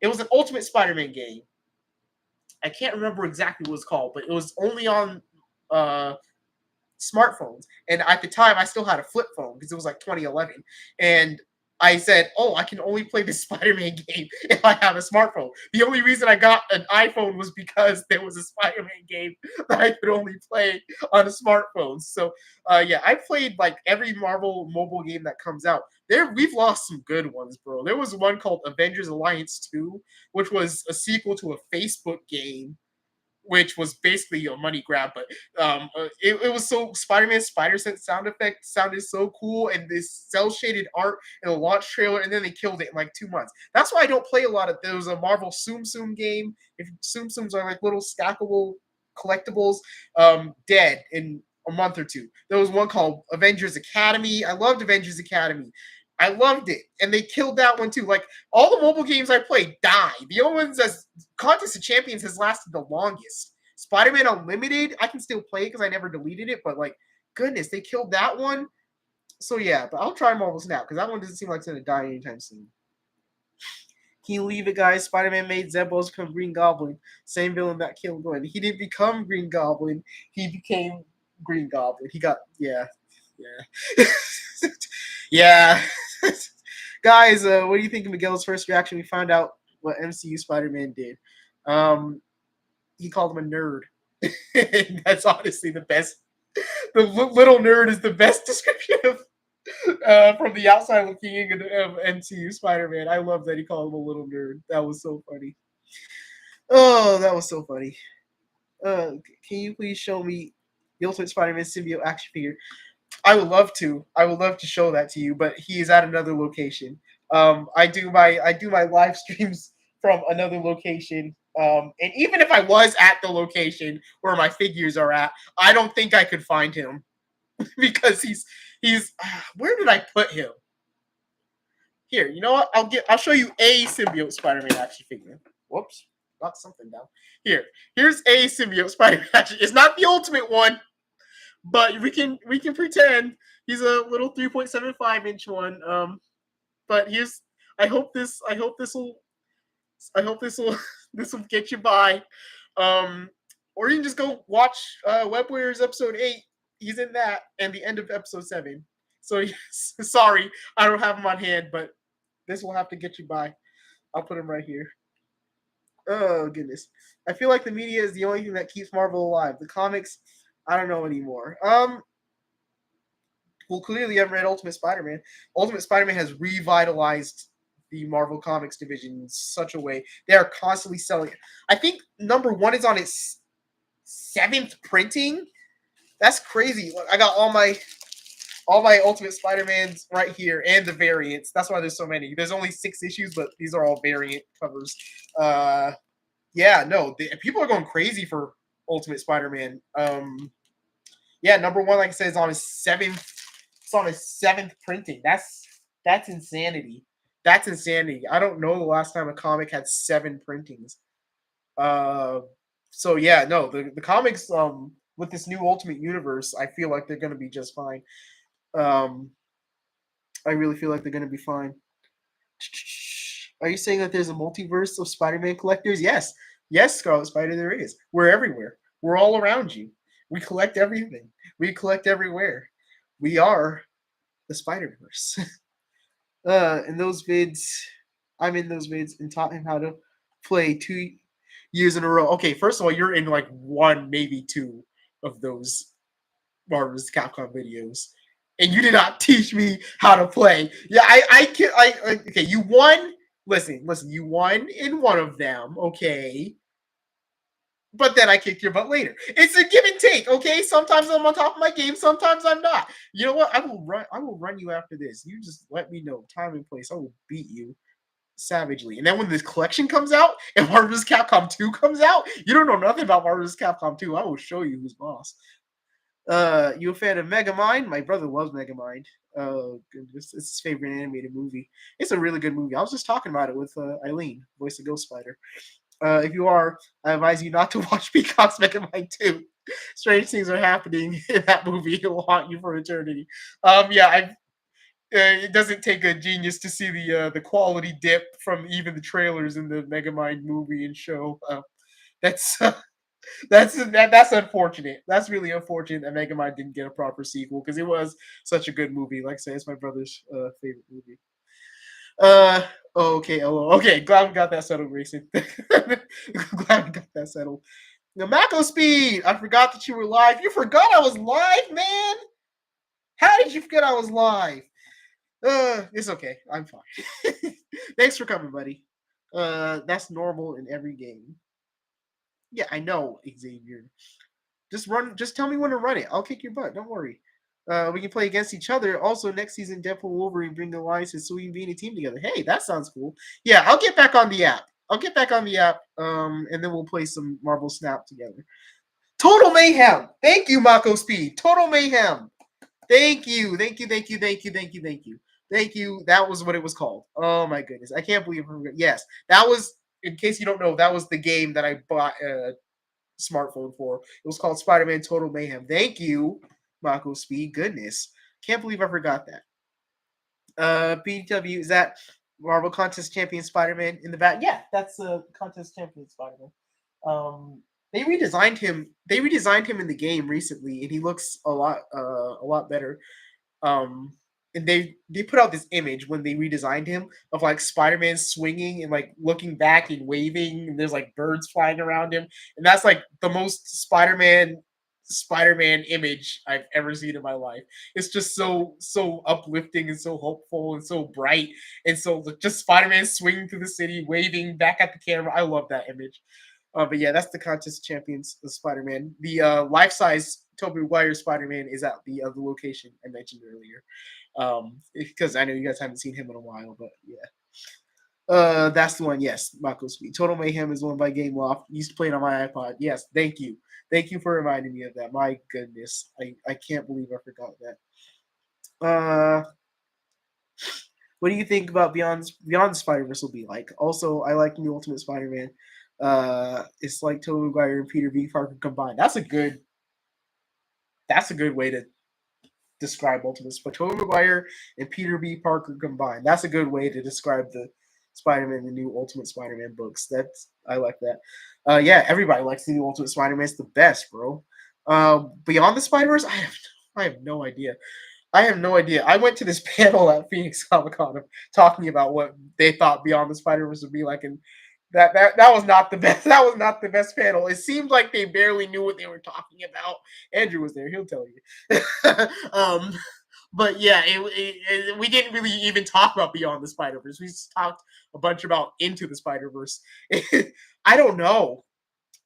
It was an Ultimate Spider-Man game. I can't remember exactly what it was called, but it was only on uh, smartphones. And at the time, I still had a flip phone because it was like 2011. And I said, "Oh, I can only play this Spider-Man game if I have a smartphone." The only reason I got an iPhone was because there was a Spider-Man game that I could only play on a smartphone. So, yeah, I played like every Marvel mobile game that comes out. We've lost some good ones, bro. There was one called Avengers Alliance 2, which was a sequel to a Facebook game which was basically a money grab. But it was so Spider-Man Spider Sense sound effect sounded so cool, and this cell shaded art in the launch trailer, and then they killed it in like 2 months. That's why I don't play a lot of. There was a Marvel Tsum Tsum game. If Tsum Tsums are like little stackable collectibles, dead in a month or two. There was one called Avengers Academy. I loved Avengers Academy. I loved it, and they killed that one too. Like all the mobile games I played die. The only ones that Contest of Champions has lasted the longest. Spider-Man Unlimited, I can still play because I never deleted it, but like, goodness, they killed that one. So yeah, but I'll try Marvel Snap because that one doesn't seem like it's gonna die anytime soon. Can you leave it, guys? Spider-Man made Zebos become Green Goblin, same villain that killed Gwen. He didn't become Green Goblin. He became Green Goblin. He got yeah. Yeah. Guys, what do you think of Miguel's first reaction? We found out what MCU Spider-Man did. He called him a nerd. That's honestly the best. The little nerd is the best description of from the outside looking in of MCU Spider-Man. I love that he called him a little nerd. That was so funny. Oh, that was so funny. Can you please show me the Ultimate Spider-Man symbiote action figure? I would love to. I would love to show that to you, but he is at another location. I do my live streams from another location. And even if I was at the location where my figures are at, I don't think I could find him because he's where did I put him? Here, you know what? I'll show you a symbiote Spider-Man action figure. Whoops, knocked something down. Here's a symbiote Spider-Man action. It's not the ultimate one, but we can pretend he's a little 3.75-inch one. But here's I hope this will this will get you by. Or you can just go watch Web Warriors episode 8. He's in that and the end of episode 7. So yes, sorry, I don't have him on hand, but this will have to get you by. I'll put him right here. Oh goodness, I feel like the media is the only thing that keeps Marvel alive. The comics, I don't know anymore. Well, clearly, I've read Ultimate Spider-Man. Ultimate Spider-Man has revitalized the Marvel Comics division in such a way. They are constantly selling it. I think number one is on its 7th printing. That's crazy. Look, I got all my Ultimate Spider-Mans right here and the variants. That's why there's so many. There's only 6 issues, but these are all variant covers. Yeah, no, people are going crazy for Ultimate Spider-Man. Yeah, number one, like I said, is on his 7th. It's on his 7th printing. That's insanity. That's insanity. I don't know the last time a comic had 7 printings. Uh, so yeah, no, the comics with this new Ultimate Universe, I feel like they're gonna be just fine. Um, I really feel like they're gonna be fine. Are you saying that there's a multiverse of Spider-Man collectors? Yes, yes, Scarlet Spider, there is. We're everywhere. We're all around you. We collect everything. We collect everywhere. We are the Spider Verse. In those vids, I'm in those vids and taught him how to play 2 years in a row. Okay, first of all, you're in like one, maybe two of those. Marvel's Capcom videos, and you did not teach me how to play. Yeah, I can okay. You won. Listen. You won in one of them. Okay, but then I kicked your butt later. It's a give and take, okay? Sometimes I'm on top of my game, sometimes I'm not. You know what? I will run you after this. You just let me know time and place. I will beat you savagely. And then when this collection comes out and Marvel's Capcom 2 comes out, you don't know nothing about Marvel's Capcom 2. I will show you who's boss. You a fan of Megamind? My brother loves Megamind. It's his favorite animated movie. It's a really good movie. I was just talking about it with Eileen, voice of Ghost Spider. If you are, I advise you not to watch Peacock's Megamind 2. Strange things are happening in that movie. It will haunt you for eternity. Yeah, it doesn't take a genius to see the quality dip from even the trailers in the Megamind movie and show. That's that's unfortunate. That's really unfortunate that Megamind didn't get a proper sequel because it was such a good movie. Like I say, it's my brother's favorite movie. Uh okay, hello. Okay, glad we got that settled, Grayson. Glad we got that settled. The Mako Speed! I forgot that you were live. You forgot I was live, man? How did you forget I was live? It's okay. I'm fine. Thanks for coming, buddy. That's normal in every game. Yeah, I know, Xavier. Just run. Just tell me when to run it. I'll kick your butt. Don't worry. We can play against each other. Also, next season, Deadpool Wolverine bring the alliances so we can be in a team together. Hey, that sounds cool. Yeah, I'll get back on the app. I'll get back on the app. And then we'll play some Marvel Snap together. Total Mayhem. Thank you, Mako Speed. Total Mayhem. Thank you. Thank you. Thank you. Thank you. Thank you. Thank you. Thank you. That was what it was called. Oh my goodness. I can't believe it. Yes. That was, in case you don't know, that was the game that I bought a smartphone for. It was called Spider-Man Total Mayhem. Thank you, Mako Speed. Goodness. Can't believe I forgot that. BW, is that Marvel Contest Champion Spider-Man in the back? Yeah, that's Contest Champion Spider-Man. They redesigned him. They redesigned him in the game recently, and he looks a lot better. Um, and they put out this image when they redesigned him of like Spider-Man swinging and like looking back and waving, and there's like birds flying around him, and that's like the most Spider-Man image I've ever seen in my life. It's just so uplifting and so hopeful and so bright and so just Spider-Man swinging through the city, waving back at the camera. I love that image. But yeah, that's the contest champions of Spider-Man. The life-size Tobey Maguire Spider-Man is at the other location I mentioned earlier. Because I know you guys haven't seen him in a while, but yeah. That's the one. Yes, Mako Speed. Total Mayhem is one by Game Loft. Used to play it on my iPod. Yes, thank you. Thank you for reminding me of that. My goodness, I can't believe I forgot that. What do you think about Beyond Spider Verse will be like? Also, I like New Ultimate Spider Man. It's like Tobey Maguire and Peter B. Parker combined. That's a good way to describe Ultimate Spider. Tobey Maguire and Peter B. Parker combined. That's a good way to describe the Spider-Man, the new Ultimate Spider-Man books. That's I like that. Yeah, everybody likes the new Ultimate Spider-Man. It's the best, bro. Beyond the Spider-Verse, I have no idea. I have no idea. I went to this panel at Phoenix Comic Con talking about what they thought Beyond the Spider Verse would be like, and that was not the best. That was not the best panel. It seemed like they barely knew what they were talking about. Andrew was there; he'll tell you. But yeah, we didn't really even talk about Beyond the Spider Verse. We just talked a bunch about Into the Spider Verse. I don't know.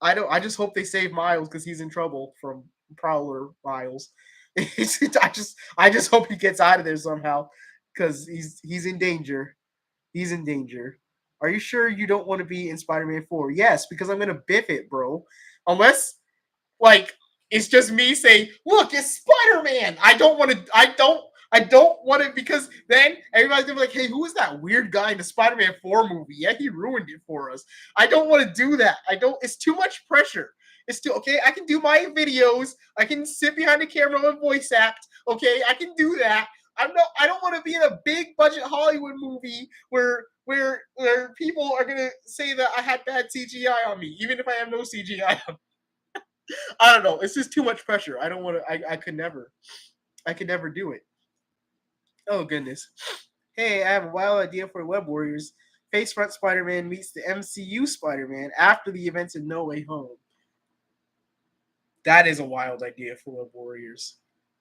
I don't. I just hope they save Miles because he's in trouble from Prowler Miles. I just hope he gets out of there somehow because he's in danger. He's in danger. Are you sure you don't want to be in Spider-Man 4? Yes, because I'm gonna biff it, bro. Unless like it's just me saying, "Look, it's Spider-Man." I don't want to because then everybody's gonna be like, "Hey, who is that weird guy in the Spider-Man 4 movie? Yeah, he ruined it for us." I don't want to do that. I don't. It's too much pressure. It's too okay. I can do my videos. I can sit behind the camera and voice act. Okay, I can do that. I don't want to be in a big budget Hollywood movie where people are gonna say that I had bad CGI on me, even if I have no CGI. I don't know. It's just too much pressure. I don't want to. I could never. I could never do it. Oh goodness. Hey, I have a wild idea for Web Warriors. Face Front Spider-Man meets the MCU Spider-Man after the events in No Way Home. That is a wild idea for Web Warriors.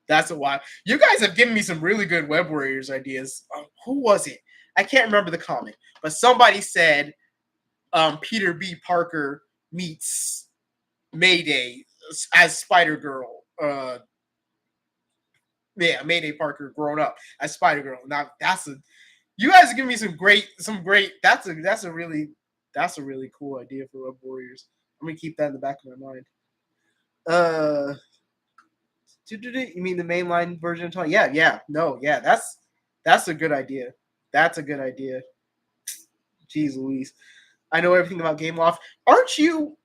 That's a while. You guys have given me some really good Web Warriors ideas. Who was it? I can't remember the comment, but somebody said Peter B. Parker meets Mayday as Spider Girl. Yeah, Mayday Parker grown up as Spider Girl. Now that's a you guys are giving me some great. That's a really cool idea for Web Warriors. I'm gonna keep that in the back of my mind. Uh, you mean the mainline version of Tony? Yeah, yeah, no, yeah, that's a good idea. That's a good idea. Jeez Louise. I know everything about Game Loft. Aren't you?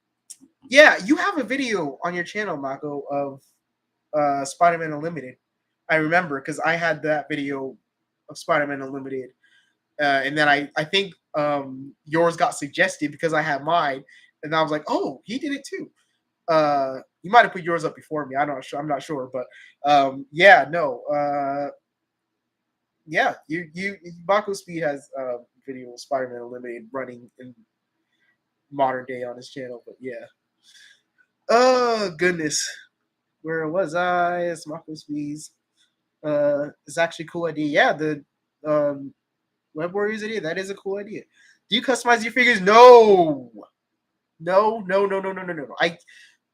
Yeah, you have a video on your channel, Mako, of Spider-Man Unlimited. I remember because I had that video of Spider-Man Unlimited, and then I think yours got suggested because I had mine, and I was like, oh, he did it too. You might have put yours up before me. I'm not sure, but yeah, no, yeah, you Baku Speed has video of Spider-Man Unlimited running in modern day on his channel, but yeah. Oh goodness, where was I? It's Baku Speed's. It's actually a cool idea. Yeah, the um, Web Warriors idea. That is a cool idea. Do you customize your figures? No, no.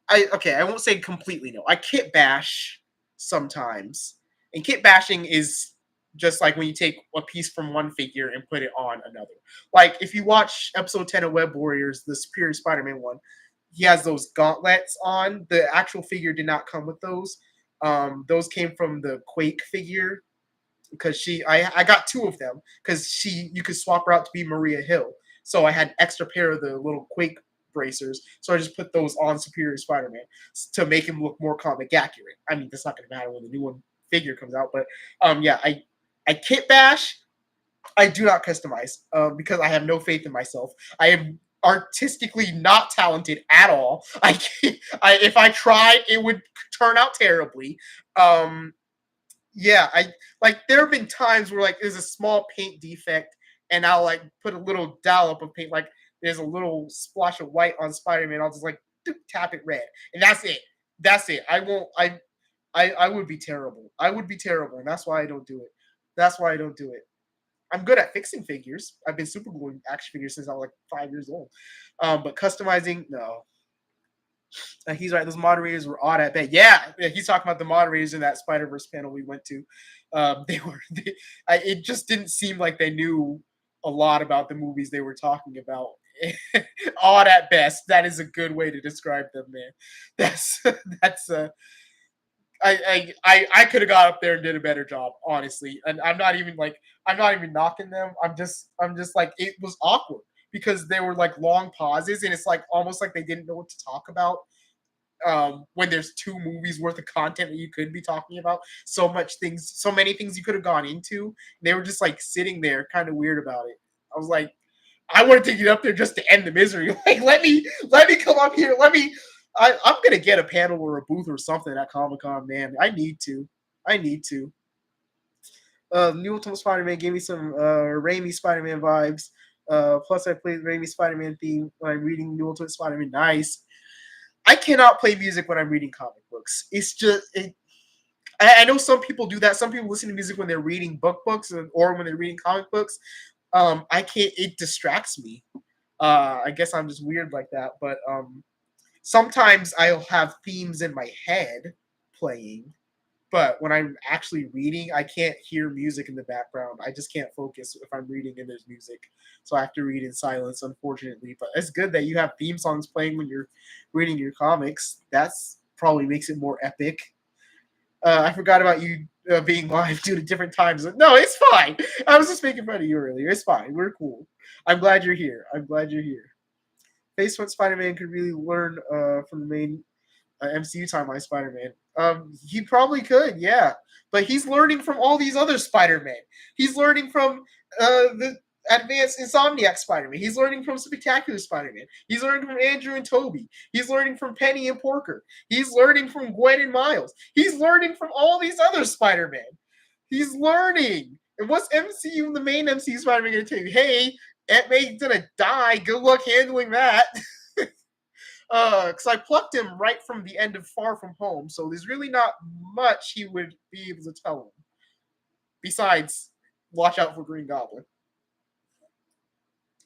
I okay, I won't say completely no. I kit bash sometimes. And kit bashing is just like when you take a piece from one figure and put it on another. Like if you watch episode 10 of Web Warriors, the Superior Spider-Man one, he has those gauntlets on. The actual figure did not come with those. Those came from the Quake figure because I got two of them because you could swap her out to be Maria Hill. So I had an extra pair of the little Quake bracers. So I just put those on Superior Spider-Man to make him look more comic accurate. I mean, that's not going to matter when the new one figure comes out, but yeah, I kit bash. I do not customize because I have no faith in myself. I am artistically not talented at all. If I tried, it would turn out terribly. Um, yeah, I like there have been times where like there's a small paint defect and I'll like put a little dollop of paint, like there's a little splash of white on Spider-Man. I'll just like tap it red. And that's it. That's it. I won't I would be terrible. I would be terrible, and that's why I don't do it. That's why I don't do it. I'm good at fixing figures. I've been super gluing action figures since I was like 5 years old. But customizing, no. He's right. Those moderators were odd at best. Yeah, he's talking about the moderators in that Spider Verse panel we went to. They were. It just didn't seem like they knew a lot about the movies they were talking about. Odd at best. That is a good way to describe them, man. That's that's. I could have got up there and did a better job, honestly. And I'm not even knocking them. I'm just like it was awkward because they were like long pauses and it's like almost like they didn't know what to talk about when there's two movies worth of content that you could be talking about. So many things you could have gone into. They were just like sitting there, kind of weird about it. I was like, I wanted to get up there just to end the misery. Like, let me come up here. I'm gonna get a panel or a booth or something at Comic Con, man. I need to. I need to. New Ultimate Spider-Man gave me some Raimi Spider-Man vibes. Plus, I played Raimi Spider-Man theme when I'm reading New Ultimate Spider-Man. Nice. I cannot play music when I'm reading comic books. It's just I know some people do that. Some people listen to music when they're reading books or when they're reading comic books. I can't. It distracts me. I guess I'm just weird like that. But sometimes I'll have themes in my head playing. But when I'm actually reading, I can't hear music in the background. I just can't focus if I'm reading and there's music. So I have to read in silence, unfortunately. But it's good that you have theme songs playing when you're reading your comics. That's probably makes it more epic. I forgot about you being live due to different times. No, it's fine. I was just making fun of you earlier. It's fine. We're cool. I'm glad you're here. I'm glad you're here. Facebook Spider-Man could really learn from the main MCU timeline Spider-Man. He probably could, yeah. But he's learning from all these other Spider-Man. He's learning from the advanced Insomniac Spider-Man. He's learning from Spectacular Spider-Man. He's learning from Andrew and Toby. He's learning from Penny and Porker. He's learning from Gwen and Miles. He's learning from all these other Spider-Man. He's learning. And what's MCU, the main MCU Spider-Man, going to tell you? Hey, Aunt May's going to die. Good luck handling that. Because I plucked him right from the end of Far From Home, so there's really not much he would be able to tell him. Besides, watch out for Green Goblin.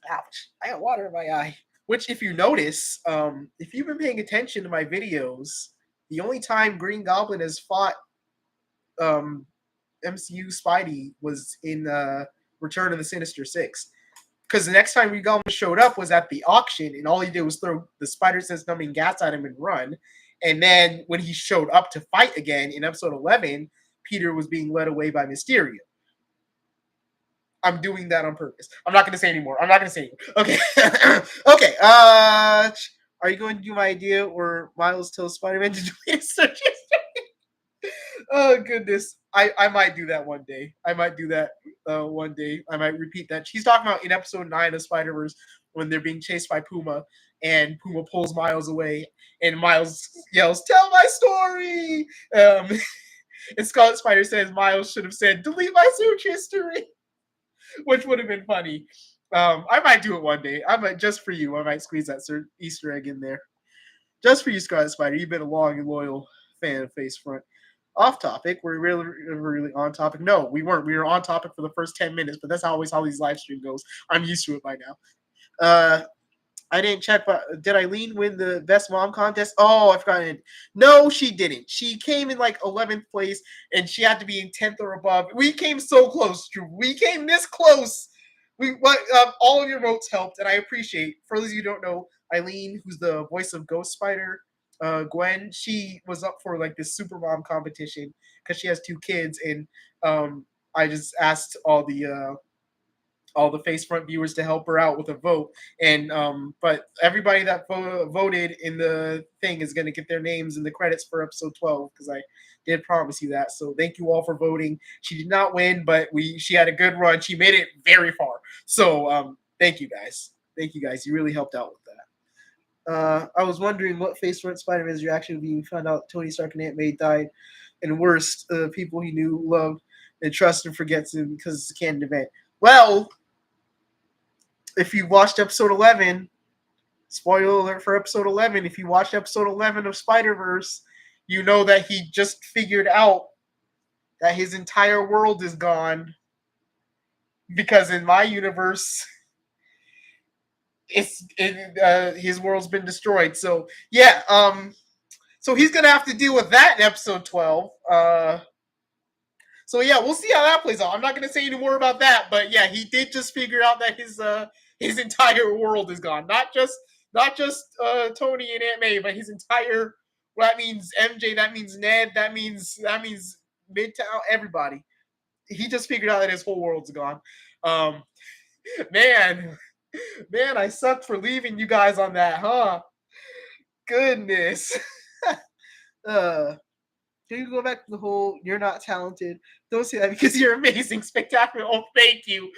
Ouch! I got water in my eye. Which, if you notice, if you've been paying attention to my videos, the only time Green Goblin has fought um, MCU Spidey was in Return of the Sinister Six. Because the next time Green Goblin showed up was at the auction, and all he did was throw the spider sense numbing gas at him and run. And then when he showed up to fight again in episode 11, Peter was being led away by Mysterio. I'm doing that on purpose. I'm not going to say anymore. I'm not going to say anymore. Okay. Okay. Are you going to do my idea where Miles tells Spider-Man to do his search history? Oh goodness, I might do that one day. I might do that one day. I might repeat that. She's talking about in episode 9 of Spider Verse when they're being chased by Puma, and Puma pulls Miles away, and Miles yells, "Tell my story!" And Scarlet Spider says Miles should have said, "Delete my search history," which would have been funny. I might do it one day. I might just for you. I might squeeze that Easter egg in there, just for you, Scarlet Spider. You've been a long and loyal fan of Face Front. Off topic. We're really on topic. No, we weren't. We were on topic for the first 10 minutes, but that's always how these live stream goes. I'm used to it by now. I didn't check, but did Eileen win the best mom contest? Oh, I forgot it. No, she didn't. She came in like 11th place, and she had to be in 10th or above. We came so close, Drew. We came this close. All of your votes helped, and I appreciate. For those of you who don't know, Eileen, who's the voice of Ghost Spider, Gwen, she was up for like this super mom competition because she has 2 kids, and I just asked all the Face Front viewers to help her out with a vote, and but everybody that voted in the thing is going to get their names in the credits for episode 12 because I did promise you that. So thank you all for voting. She did not win, but she had a good run. She made it very far. So thank you guys. Thank you guys. You really helped out with that. I was wondering what Face Front Spider-Man's reaction would be when he found out Tony Stark and Aunt May died, and worst, people he knew, loved, and trusted and forgets him because it's a canon event. Well, if you watched episode 11, spoiler alert for episode 11, if you watched episode 11 of Spider-Verse, you know that he just figured out that his entire world is gone because in my universe, his world's been destroyed. So yeah, so he's gonna have to deal with that in episode 12. So yeah, we'll see how that plays out. I'm not gonna say any more about that, but yeah, he did just figure out that his entire world is gone. Not just Tony and Aunt May, but his entire. Well, that means MJ. That means Ned. That means Midtown. Everybody. He just figured out that his whole world's gone. Man, I suck for leaving you guys on that, huh? Goodness. uh, Can you go back to the whole "you're not talented"? Don't say that because you're amazing, spectacular. Oh, thank you,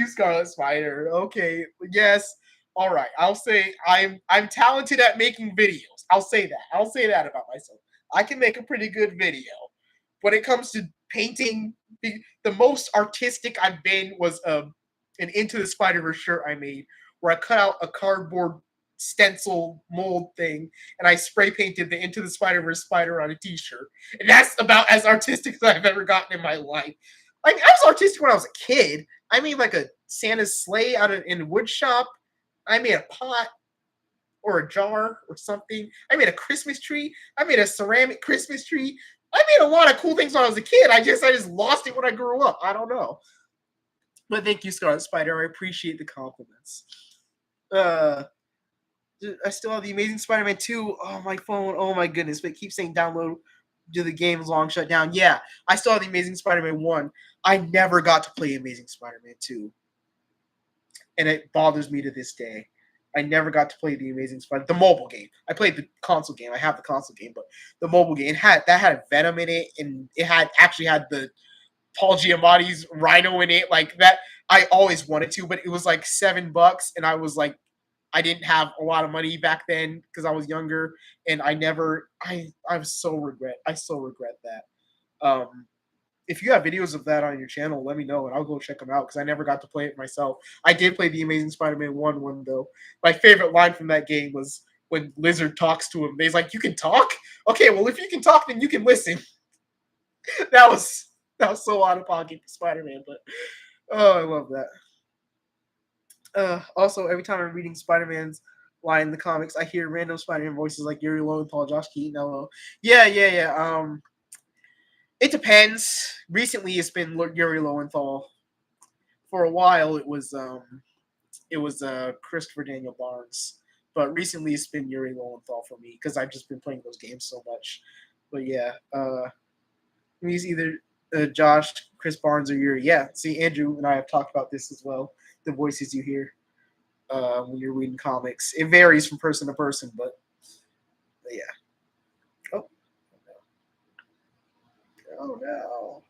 Scarlet Spider. Okay, yes, all right. I'll say I'm talented at making videos. I'll say that. I'll say that about myself. I can make a pretty good video. When it comes to painting, the most artistic I've been was an Into the Spider-Verse shirt I made, where I cut out a cardboard stencil mold thing and I spray painted the Into the Spider-Verse spider on a t-shirt. And that's about as artistic as I've ever gotten in my life. Like, I was artistic when I was a kid. I made like a Santa's sleigh in a wood shop. I made a pot or a jar or something. I made a Christmas tree. I made a ceramic Christmas tree. I made a lot of cool things when I was a kid. I just lost it when I grew up. I don't know. But thank you, Scarlet Spider. I appreciate the compliments. I still have the Amazing Spider-Man 2 on my phone. Oh my goodness, but it keeps saying download to the game's long shutdown. Yeah, I still have the Amazing Spider-Man 1. I never got to play Amazing Spider-Man 2. And it bothers me to this day. I never got to play the Amazing Spider, the mobile game. I played the console game. I have the console game, but the mobile game had Venom in it, and it actually had the Paul Giamatti's Rhino in it, like that. I always wanted to, but it was like $7, and I was like, I didn't have a lot of money back then because I was younger, and I so regret that. If you have videos of that on your channel, let me know and I'll go check them out because I never got to play it myself. I did play the Amazing Spider-Man 1 though. My favorite line from that game was when Lizard talks to him. He's like, "You can talk? Okay, well if you can talk, then you can listen." that was that was so out of pocket for Spider-Man, but oh, I love that. Also, every time I'm reading Spider-Man's line in the comics, I hear random Spider-Man voices like Yuri Lowenthal, Josh Keaton, LO. Yeah, yeah, yeah. It depends. Recently, it's been Yuri Lowenthal. For a while, it was Christopher Daniel Barnes, but recently it's been Yuri Lowenthal for me because I've just been playing those games so much. But yeah, he's either Josh, Chris Barnes, or Yuri. Yeah, see, Andrew and I have talked about this as well. The voices you hear when you're reading comics, it varies from person to person, but yeah. Oh, oh no!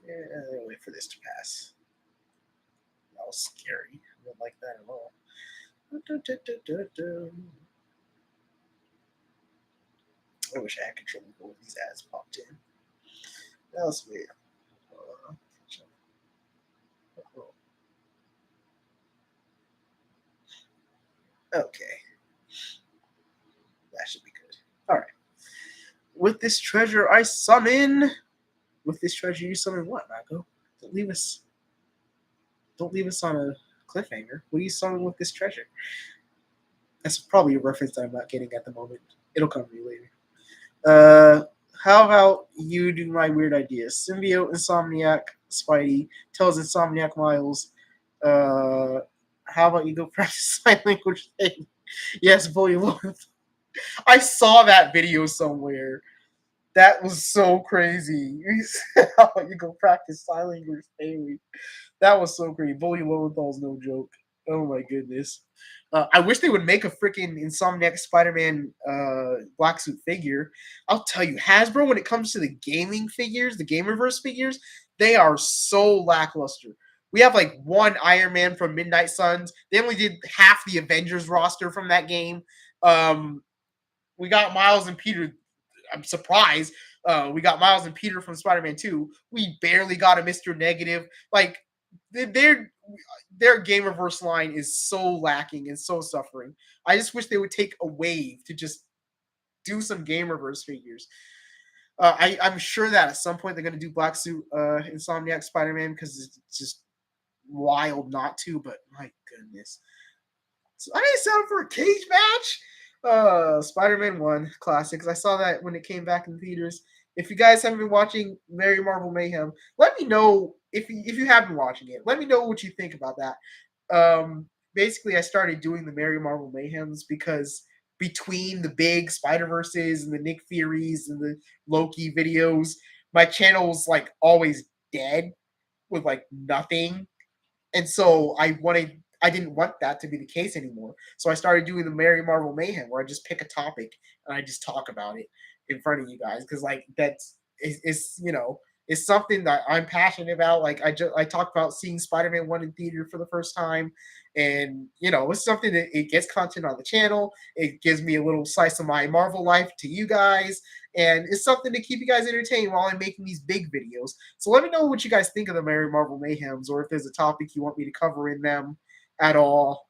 Yeah, wait for this to pass. That was scary. I don't like that at all. I wish I had control of what these ads popped in. That was weird. Uh, okay, that should be good. All right. With this treasure, I summon. With this treasure, you summon what, Marco? Don't leave us. Don't leave us on a cliffhanger. What do you summon with this treasure? That's probably a reference that I'm not getting at the moment. It'll come to me later. How about you do my weird ideas? Symbiote, Insomniac, Spidey tells Insomniac Miles. Uh, how about you go practice sign language thing? Yes, bully Lord. I saw that video somewhere. That was so crazy. How about you go practice sign language daily? That was so great. Bully Lowenthal's no joke. Oh my goodness. I wish they would make a freaking Insomniac Spider-Man black suit figure. I'll tell you, Hasbro, when it comes to the gaming figures, the Gamerverse figures, they are so lackluster. We have like one Iron Man from Midnight Suns. They only did half the Avengers roster from that game. Um, we got Miles and Peter. I'm surprised. We got Miles and Peter from Spider-Man 2. We barely got a Mr. Negative. Like their their Gamerverse line is so lacking and so suffering. I just wish they would take a wave to just do some Gamerverse figures. I'm sure that at some point they're going to do Black Suit Insomniac Spider-Man because it's just wild not to. But my goodness, so I didn't sign up for a cage match. Spider-Man 1 classics. I saw that when it came back in theaters. If you guys haven't been watching Mary Marvel Mayhem, let me know if you have been watching it. Let me know what you think about that. Basically, I started doing the Mary Marvel Mayhems because between the big Spider Verses and the Nick Furies and the Loki videos, my channel's like always dead with like nothing, and so I didn't want that to be the case anymore. So I started doing the Mary Marvel Mayhem where I just pick a topic and I just talk about it in front of you guys because like it's it's something that I'm passionate about. Like I talked about seeing Spider-Man 1 in theater for the first time, and it's something that it gets content on the channel. It gives me a little slice of my Marvel life to you guys, and it's something to keep you guys entertained while I'm making these big videos. So let me know what you guys think of the Mary Marvel Mayhems, or if there's a topic you want me to cover in them at all.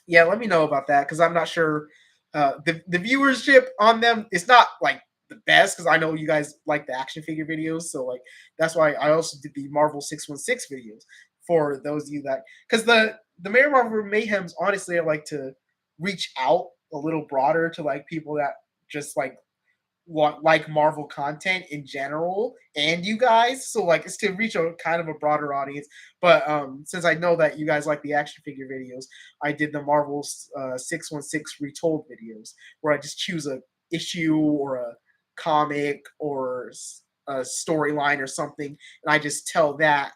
Yeah, let me know about that because I'm not sure. The viewership on them is not like the best because I know you guys like the action figure videos, so like that's why I also did the Marvel 616 videos for those of you that because the Mary Marvel Mayhems honestly I like to reach out a little broader to like people that just like Marvel content in general and you guys. So like it's to reach a kind of a broader audience. But since I know that you guys like the action figure videos, I did the Marvel 616 retold videos where I just choose a issue or a comic or a storyline or something, and I just tell that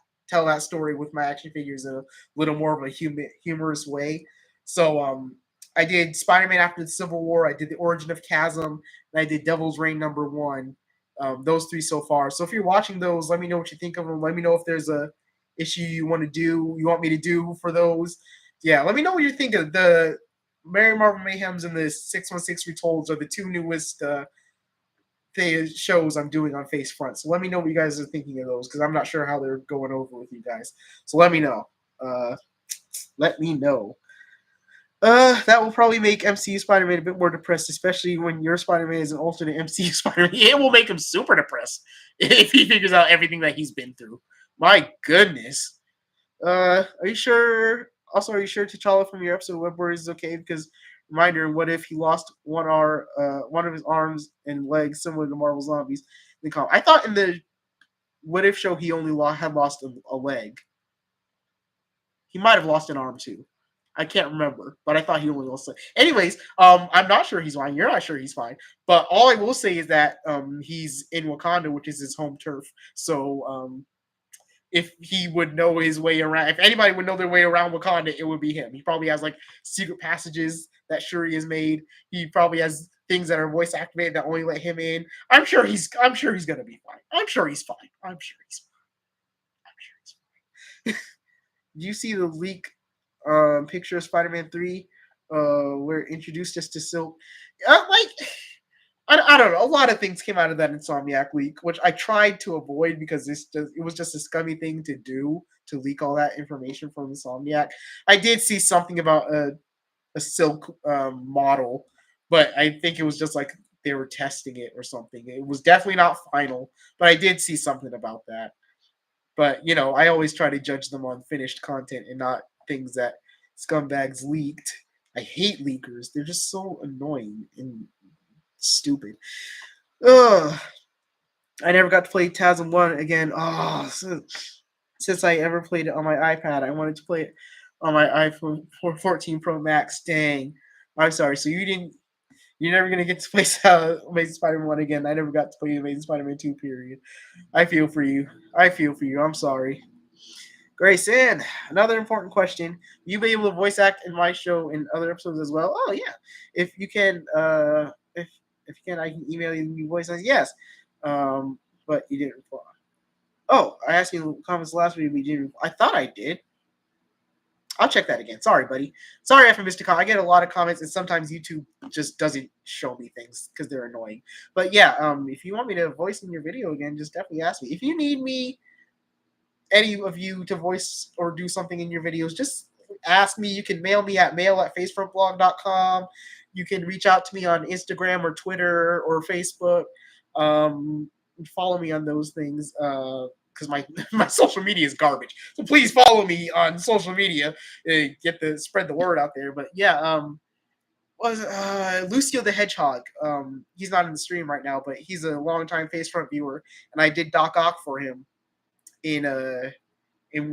story with my action figures in a little more of a humorous way. So I did Spider-Man After the Civil War. I did the Origin of Chasm, and I did Devil's Reign #1. Those three so far. So if you're watching those, let me know what you think of them. Let me know if there's a issue you want me to do for those. Yeah, let me know what you think of the Mary Marvel Mayhems and the 616 Retolds are the two newest shows I'm doing on Face Front. So let me know what you guys are thinking of those because I'm not sure how they're going over with you guys. So let me know. Let me know. That will probably make MCU Spider-Man a bit more depressed, especially when your Spider-Man is an alternate MCU Spider-Man. It will make him super depressed if he figures out everything that he's been through. My goodness. Are you sure? Also, are you sure T'Challa from your episode of Web Warriors is okay? Because reminder, what if he lost one of his arms and legs, similar to Marvel Zombies? I thought in the What If show he only had lost a leg. He might have lost an arm too. I can't remember, but I thought he only lost. Anyways, I'm not sure he's fine. You're not sure he's fine, but all I will say is that he's in Wakanda, which is his home turf. So if he would know his way around, if anybody would know their way around Wakanda, it would be him. He probably has like secret passages that Shuri has made. He probably has things that are voice activated that only let him in. I'm sure he's gonna be fine. I'm sure he's fine. I'm sure he's fine. I'm sure he's fine. Do you see the leak picture of Spider-Man 3 where it introduced us to Silk? I don't know. A lot of things came out of that Insomniac leak, which I tried to avoid because it was just a scummy thing to do to leak all that information from Insomniac. I did see something about a Silk model, but I think it was just like they were testing it or something. It was definitely not final, but I did see something about that. But I always try to judge them on finished content and not things that scumbags leaked. I hate leakers. They're just so annoying and stupid. Ugh. I never got to play TASM 1 again. Oh, since I ever played it on my iPad, I wanted to play it on my iPhone 14 Pro Max. Dang. I'm sorry. So you're never gonna get to play Amazing Spider-Man 1 again. I never got to play Amazing Spider-Man 2. Period. I feel for you. I feel for you. I'm sorry. Grayson, another important question. You be able to voice act in my show and other episodes as well? Oh yeah. If you can, if you can, I can email you new voice lines. Yes. But you didn't reply. Oh, I asked you in the comments last week. We didn't. I thought I did. I'll check that again. Sorry, buddy. Sorry, after Mr. Con. I get a lot of comments, and sometimes YouTube just doesn't show me things because they're annoying. But yeah, if you want me to voice in your video again, just definitely ask me. If you need me any of you to voice or do something in your videos, just ask me. You can mail me at mail@facefrontblog.com. You can reach out to me on Instagram or Twitter or Facebook. Follow me on those things because my social media is garbage. So please follow me on social media. Spread the word out there. But yeah, was Lucio the Hedgehog. He's not in the stream right now, but he's a longtime Facefront viewer, and I did Doc Ock for him in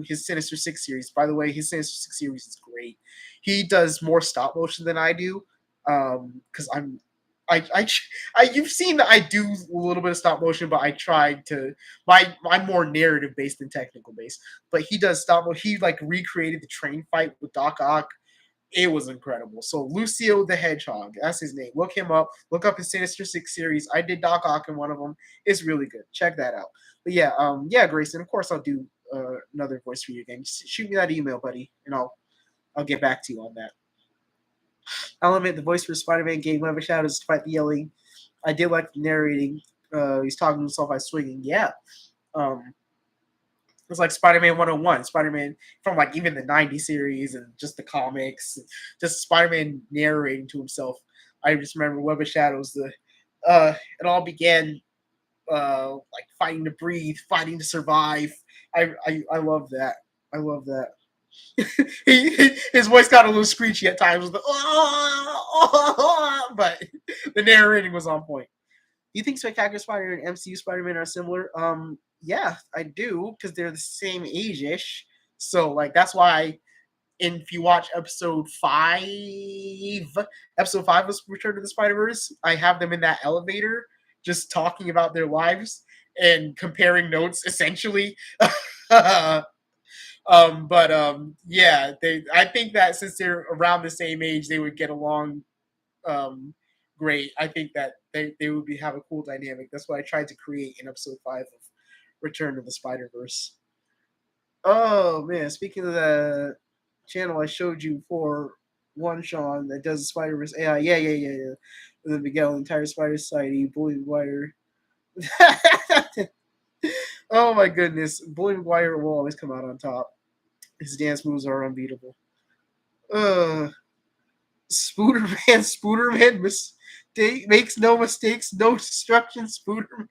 his Sinister Six series. By the way, his Sinister Six series is great. He does more stop motion than I do, because you've seen that I do a little bit of stop motion, but I tried to I'm more narrative based than technical based. But he does stop motion. He like recreated the train fight with Doc Ock. It was incredible. So Lucio the Hedgehog, that's his name. Look him up. Look up his Sinister Six series. I did Doc Ock in one of them. It's really good. Check that out. But yeah, Grayson. Of course, I'll do another voice for you again. Just shoot me that email, buddy, and I'll get back to you on that. Element, the voice for Spider-Man gave Web of Shadows despite the yelling. I did like the narrating. He's talking to himself by swinging. Yeah. It's like Spider-Man 101, Spider-Man from like even the 90s series and just the comics, just Spider-Man narrating to himself. I just remember Web of Shadows. It all began like fighting to breathe, fighting to survive. I love that. I love that. His voice got a little screechy at times, but the narrating was on point. Do you think Spectacular Spider and MCU Spider-Man are similar? Yeah, I do, because they're the same age-ish. So like that's why if you watch episode five of Return to the Spider-Verse, I have them in that elevator just talking about their lives and comparing notes essentially. Yeah, I think that since they're around the same age, they would get along um, great. I think that they would have a cool dynamic. That's what I tried to create in episode 5 of Return to the Spider Verse. Oh man, speaking of the channel I showed you for one Sean that does the Spider Verse AI, yeah. The Miguel entire Spider Society, Bully Wire. Oh my goodness, Bully Wire will always come out on top. His dance moves are unbeatable. Uh, Spooderman makes no mistakes, no destruction. Spooderman.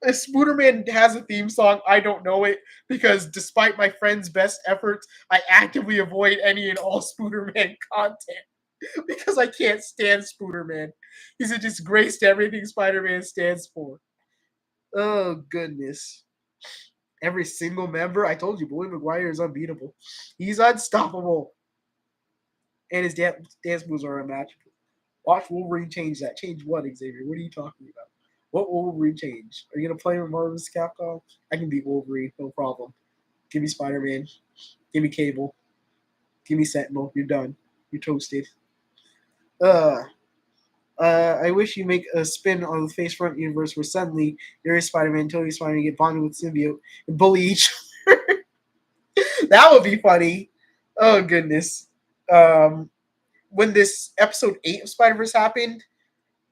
If Spooderman has a theme song, I don't know it because despite my friend's best efforts, I actively avoid any and all Spooderman content because I can't stand Spooderman. He's a disgrace to everything Spider-Man stands for. Oh goodness. Every single member, I told you, Bully Maguire is unbeatable. He's unstoppable. And his dance moves are unmatchable. Watch Wolverine change that. Change what, Xavier? What are you talking about? What will Wolverine change? Are you gonna play with Marvel's Capcom? I can beat Wolverine, no problem. Give me Spider-Man. Give me Cable. Give me Sentinel. You're done. You're toasted. Uh, I wish you make a spin on the Face Front universe where suddenly there is Spider-Man, Tony Spider-Man get bonded with symbiote and bully each other. That would be funny. Oh goodness. Um, when this episode 8 of Spider-Verse happened,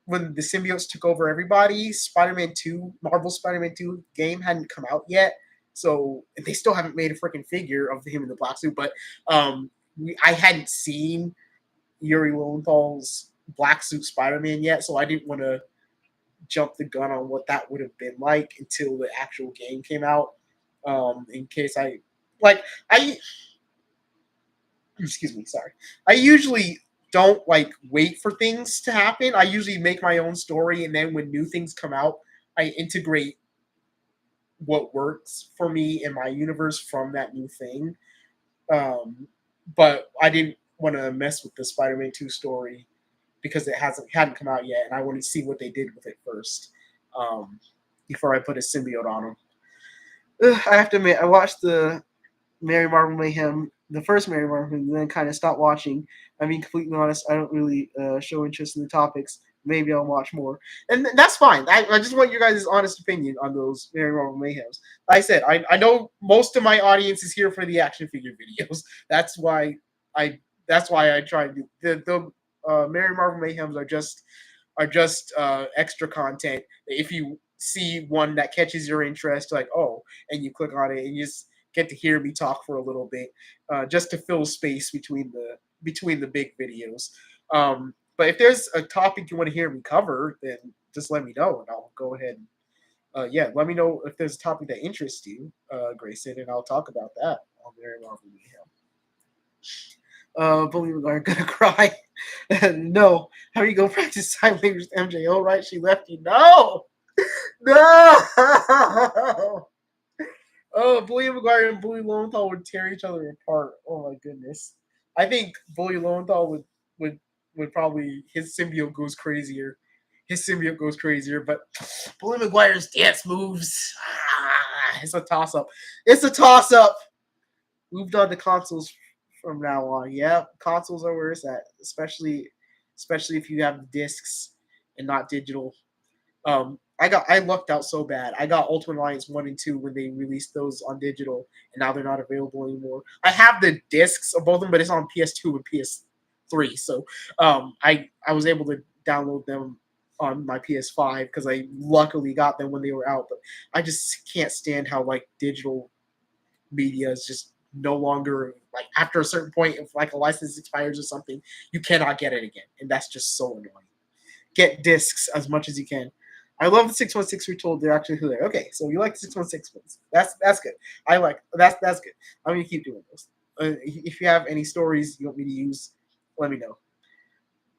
when the symbiotes took over everybody, Spider-Man 2, Marvel Spider-Man 2 game hadn't come out yet. So they still haven't made a freaking figure of him in the black suit, but I hadn't seen Yuri Lowenthal's black suit Spider-Man yet, so I didn't want to jump the gun on what that would have been like until the actual game came out. In case like I excuse me, sorry. I usually don't like wait for things to happen. I usually make my own story, and then when new things come out, I integrate what works for me in my universe from that new thing. Um, but I didn't want to mess with the Spider-Man 2 story because it hadn't come out yet, and I wanted to see what they did with it first before I put a symbiote on them. I have to admit, I watched the Mary Marvel Mayhem, the first Mary Marvel, and then kind of stopped watching. I mean, completely honest, I don't really show interest in the topics. Maybe I'll watch more, and that's fine. I just want your guys' honest opinion on those Mary Marvel Mayhems. Like I said, I know most of my audience is here for the action figure videos. That's why I I try to do the Mary Marvel Mayhems are just extra content. If you see one that catches your interest, like oh, and you click on it, and you just get to hear me talk for a little bit, just to fill space between the big videos. But if there's a topic you want to hear me cover, then just let me know, and I'll go ahead. Yeah, let me know if there's a topic that interests you, Grayson, and I'll talk about that on Mary Marvel Mayhem. Believe it, I'm gonna cry. No, how are you gonna practice sign language with MJ? Oh, right, she left you. No, no. Oh, Bully McGuire and Bully Lowenthal would tear each other apart. Oh my goodness. I think Bully Lowenthal would would probably his symbiote goes crazier. His symbiote goes crazier, but Bully McGuire's dance moves. It's a toss up. It's a toss up. Moved on to consoles from now on. Yeah, consoles are where it's at, especially if you have discs and not digital. I lucked out so bad. I got Ultimate Alliance 1 and 2 when they released those on digital, and now they're not available anymore. I have the discs of both of them, but it's on PS2 and PS3. So I was able to download them on my PS5 because I luckily got them when they were out. But I just can't stand how like digital media is just no longer like after a certain point, if like a license expires or something, you cannot get it again. And that's just so annoying. Get discs as much as you can. I love the 616 retold. They're actually hilarious. Okay, so you like the 616 ones. That's good. I like that's good. I'm gonna keep doing those. If you have any stories you want me to use, let me know.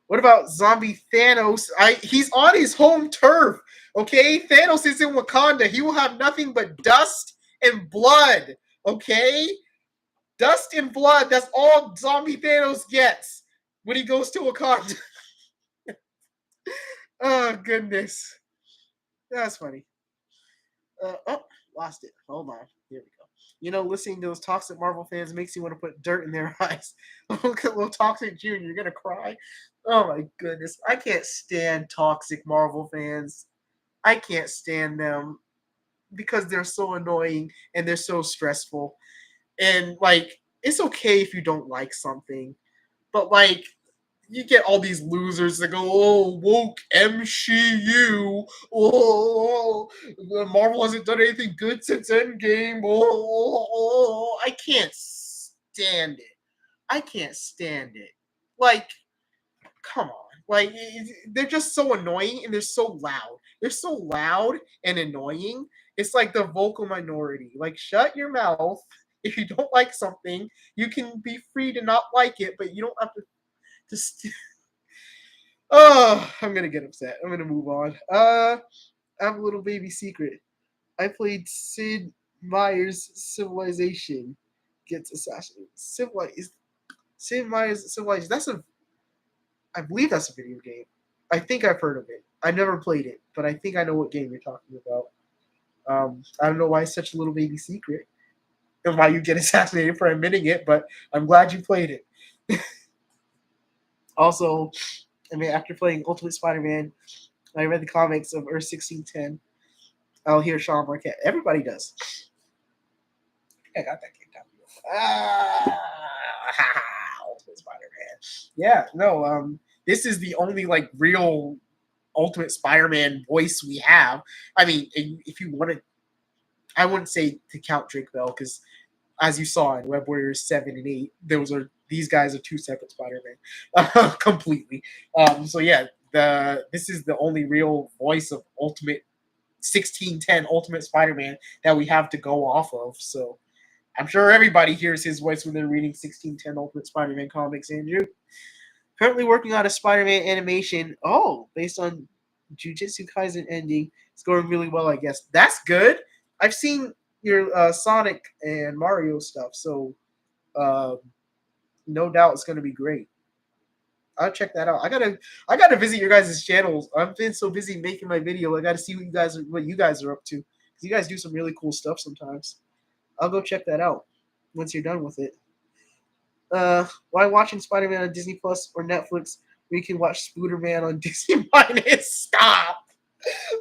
What about zombie Thanos? He's on his home turf. Okay, Thanos is in Wakanda. He will have nothing but dust and blood. Okay, dust and blood. That's all zombie Thanos gets when he goes to Wakanda. Oh goodness. That's funny. Oh, lost it. Hold on. Here we go. You know, listening to those toxic Marvel fans makes you want to put dirt in their eyes. Look at little toxic Junior. You're gonna cry. Oh my goodness. I can't stand toxic Marvel fans. I can't stand them because they're so annoying and they're so stressful. And like, it's okay if you don't like something, but like you get all these losers that go, oh, woke MCU. Oh, Marvel hasn't done anything good since Endgame. Oh, I can't stand it. I can't stand it. Like, come on. Like they're just so annoying and they're so loud. They're so loud and annoying. It's like the vocal minority. Like shut your mouth. If you don't like something, you can be free to not like it, but you don't have to just oh, I'm gonna get upset. I'm gonna move on. I have a little baby secret. I played Sid Meier's Civilization gets assassinated. Sid Meier's Civilization. I believe that's a video game. I think I've heard of it. I never played it, but I think I know what game you're talking about. I don't know why it's such a little baby secret and why you get assassinated for admitting it, but I'm glad you played it. Also, I mean, after playing Ultimate Spider-Man, I read the comics of Earth 1610. I'll hear Sean Marquette. Everybody does. I got that game down. Ultimate Spider-Man. Yeah, no, this is the only like real Ultimate Spider-Man voice we have. I mean, if you want to, I wouldn't say to count Drake Bell because, as you saw in Web Warriors 7 and 8, these guys are two separate Spider-Man, completely. So yeah, this is the only real voice of Ultimate 1610 Ultimate Spider-Man that we have to go off of. So I'm sure everybody hears his voice when they're reading 1610 Ultimate Spider-Man comics. Andrew currently working on a Spider-Man animation. Oh, based on Jujutsu Kaisen ending, it's going really well. I guess that's good. I've seen your Sonic and Mario stuff, so uh, no doubt it's going to be great. I'll check that out. I gotta visit your guys' channels. I've been so busy making my video. I gotta see what you guys are up to. Because you guys do some really cool stuff sometimes. I'll go check that out once you're done with it. Why watching Spider-Man on Disney Plus or Netflix? We can watch Spooderman on Disney Minus. Stop,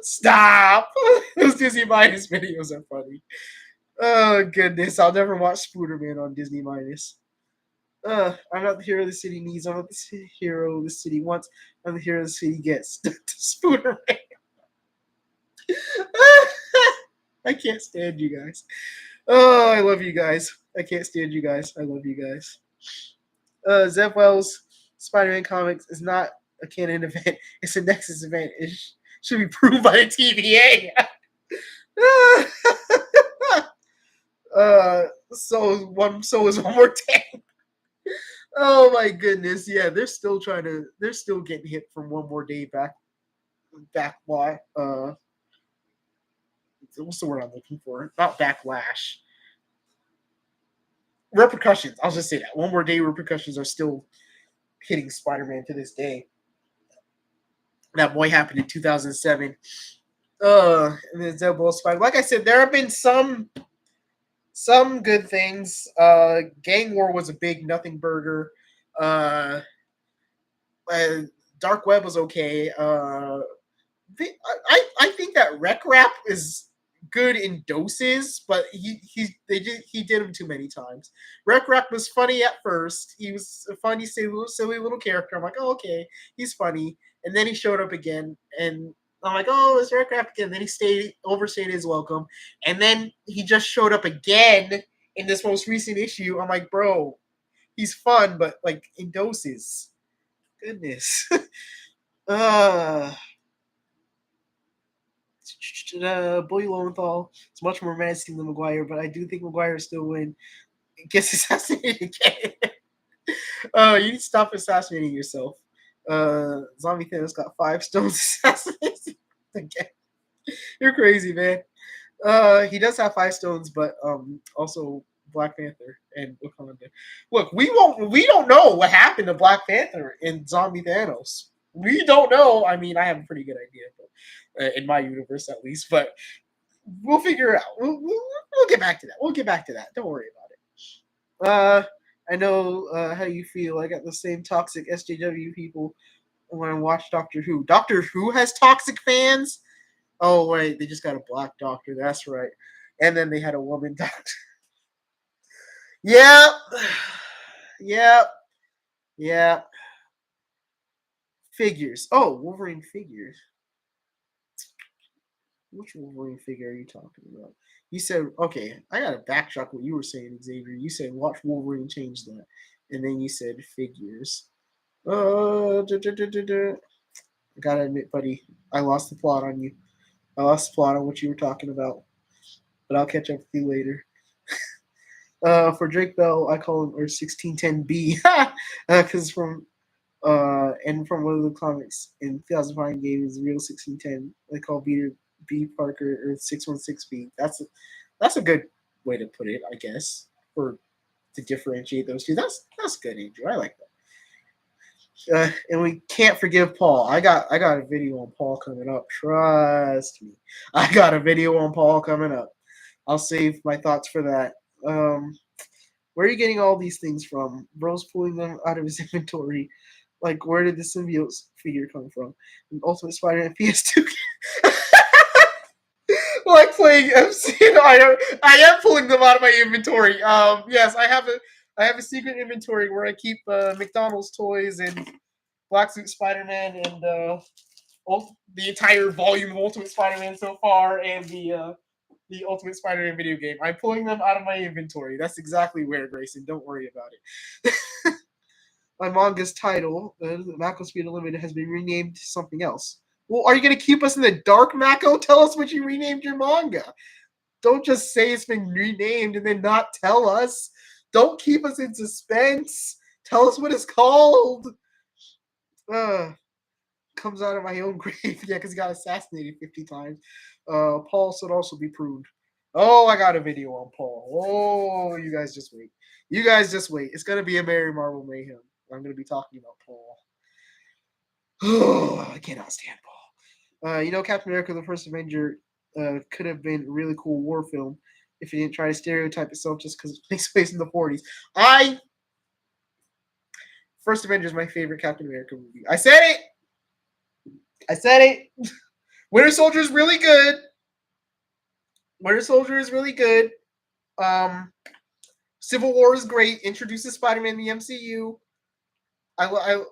stop. Those Disney Minus videos are funny. Oh goodness, I'll never watch Spooderman on Disney Minus. I'm not the hero the city needs. I'm not the hero the city wants. I'm the hero the city gets. Spooderman. I can't stand you guys. Oh, I love you guys. I can't stand you guys. I love you guys. Zeb Wells' Spider-Man comics is not a canon event. It's a Nexus event. It should be proved by the TVA. So is one more thing. Oh my goodness, yeah, they're still getting hit from one more day back why what's the word I'm looking for? Not backlash. Repercussions. I'll just say that. One more day repercussions are still hitting Spider-Man to this day. That boy happened in 2007. And then Zeb Wells Spider. Like I said, there have been some good things. Gang War was a big nothing burger. Uh, uh Dark Web was okay. I think that Rec Rap is good in doses, but he did him too many times. Rec Rap was funny at first. He was a funny, silly little character. I'm like, oh okay, he's funny. And then he showed up again, and I'm like, oh, it's Rec Rap again. Then he overstayed his welcome, and then he just showed up again in this most recent issue. I'm like, bro, he's fun, but like in doses. Goodness. uh Bully Lowenthal is much more menacing than Maguire, but I do think Maguire still win. Gets assassinated again. You need to stop assassinating yourself. Zombie Thanos got 5 stones assassinated again. You're crazy, man. He does have 5 stones, but also Black Panther and Wakanda. Look, we don't know what happened to Black Panther in Zombie Thanos. We don't know. I mean, I have a pretty good idea, but in my universe at least. But we'll figure it out. We'll get back to that. We'll get back to that. Don't worry about it. I know how you feel. I got the same toxic SJW people when I watch Doctor Who. Doctor Who has toxic fans. Oh wait, they just got a black doctor. That's right. And then they had a woman doctor. Yeah, yeah, yeah. Figures. Oh, Wolverine figures. Which Wolverine figure are you talking about? You said, okay, I gotta backtrack what you were saying, Xavier. You said watch Wolverine change that, and then you said figures. I gotta admit, buddy, I lost the plot on you. I lost the plot on what you were talking about, but I'll catch up with you later. For Drake Bell, I call him or 1610B because from and from one of the comics in 2005 game is real 1610. They call B Parker or 616B. That's a good way to put it, I guess, for to differentiate those two. That's good, Andrew. I like that. And we can't forgive Paul. I got a video on Paul coming up. Trust me, I got a video on Paul coming up. I'll save my thoughts for that. Um, where are you getting all these things from? Bro's pulling them out of his inventory. Like, where did the symbiote figure come from? And Ultimate Spider-Man PS2. Like playing MC. I am pulling them out of my inventory. Yes, I have a secret inventory where I keep McDonald's toys and Black Suit Spider-Man and the entire volume of Ultimate Spider-Man so far, and the Ultimate Spider-Man video game. I'm pulling them out of my inventory. That's exactly where, Grayson. Don't worry about it. My manga's title, Mako Speed Unlimited, has been renamed to something else. Well, are you going to keep us in the dark, Mako? Tell us what you renamed your manga. Don't just say it's been renamed and then not tell us. Don't keep us in suspense. Tell us what it's called. Uh, comes out of my own grave. Yeah, because he got assassinated 50 times. Paul should also be pruned. Oh, I got a video on Paul. Oh, you guys just wait. You guys just wait. It's going to be a Mary Marvel Mayhem. I'm going to be talking about Paul. Oh, I cannot stand Paul. Captain America: The First Avenger could have been a really cool war film if it didn't try to stereotype itself just because it takes place in the 40s. First Avenger is my favorite Captain America movie. I said it. I said it. Winter Soldier is really good. Winter Soldier is really good. Um, Civil War is great. Introduces Spider-Man in the MCU. I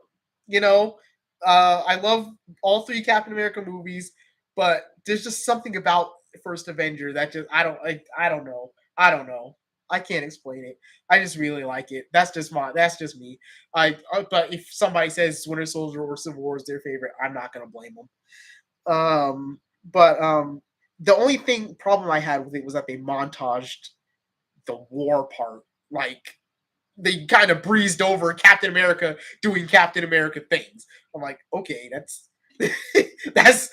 you know, I love all three Captain America movies, but there's just something about First Avenger that just I don't know. I don't know. I can't explain it. I just really like it. That's just me. But if somebody says Winter Soldier or Civil War is their favorite, I'm not gonna blame them. But the only problem I had with it was that they montaged the war part. Like they kind of breezed over Captain America doing Captain America things. I'm like, okay, that's that's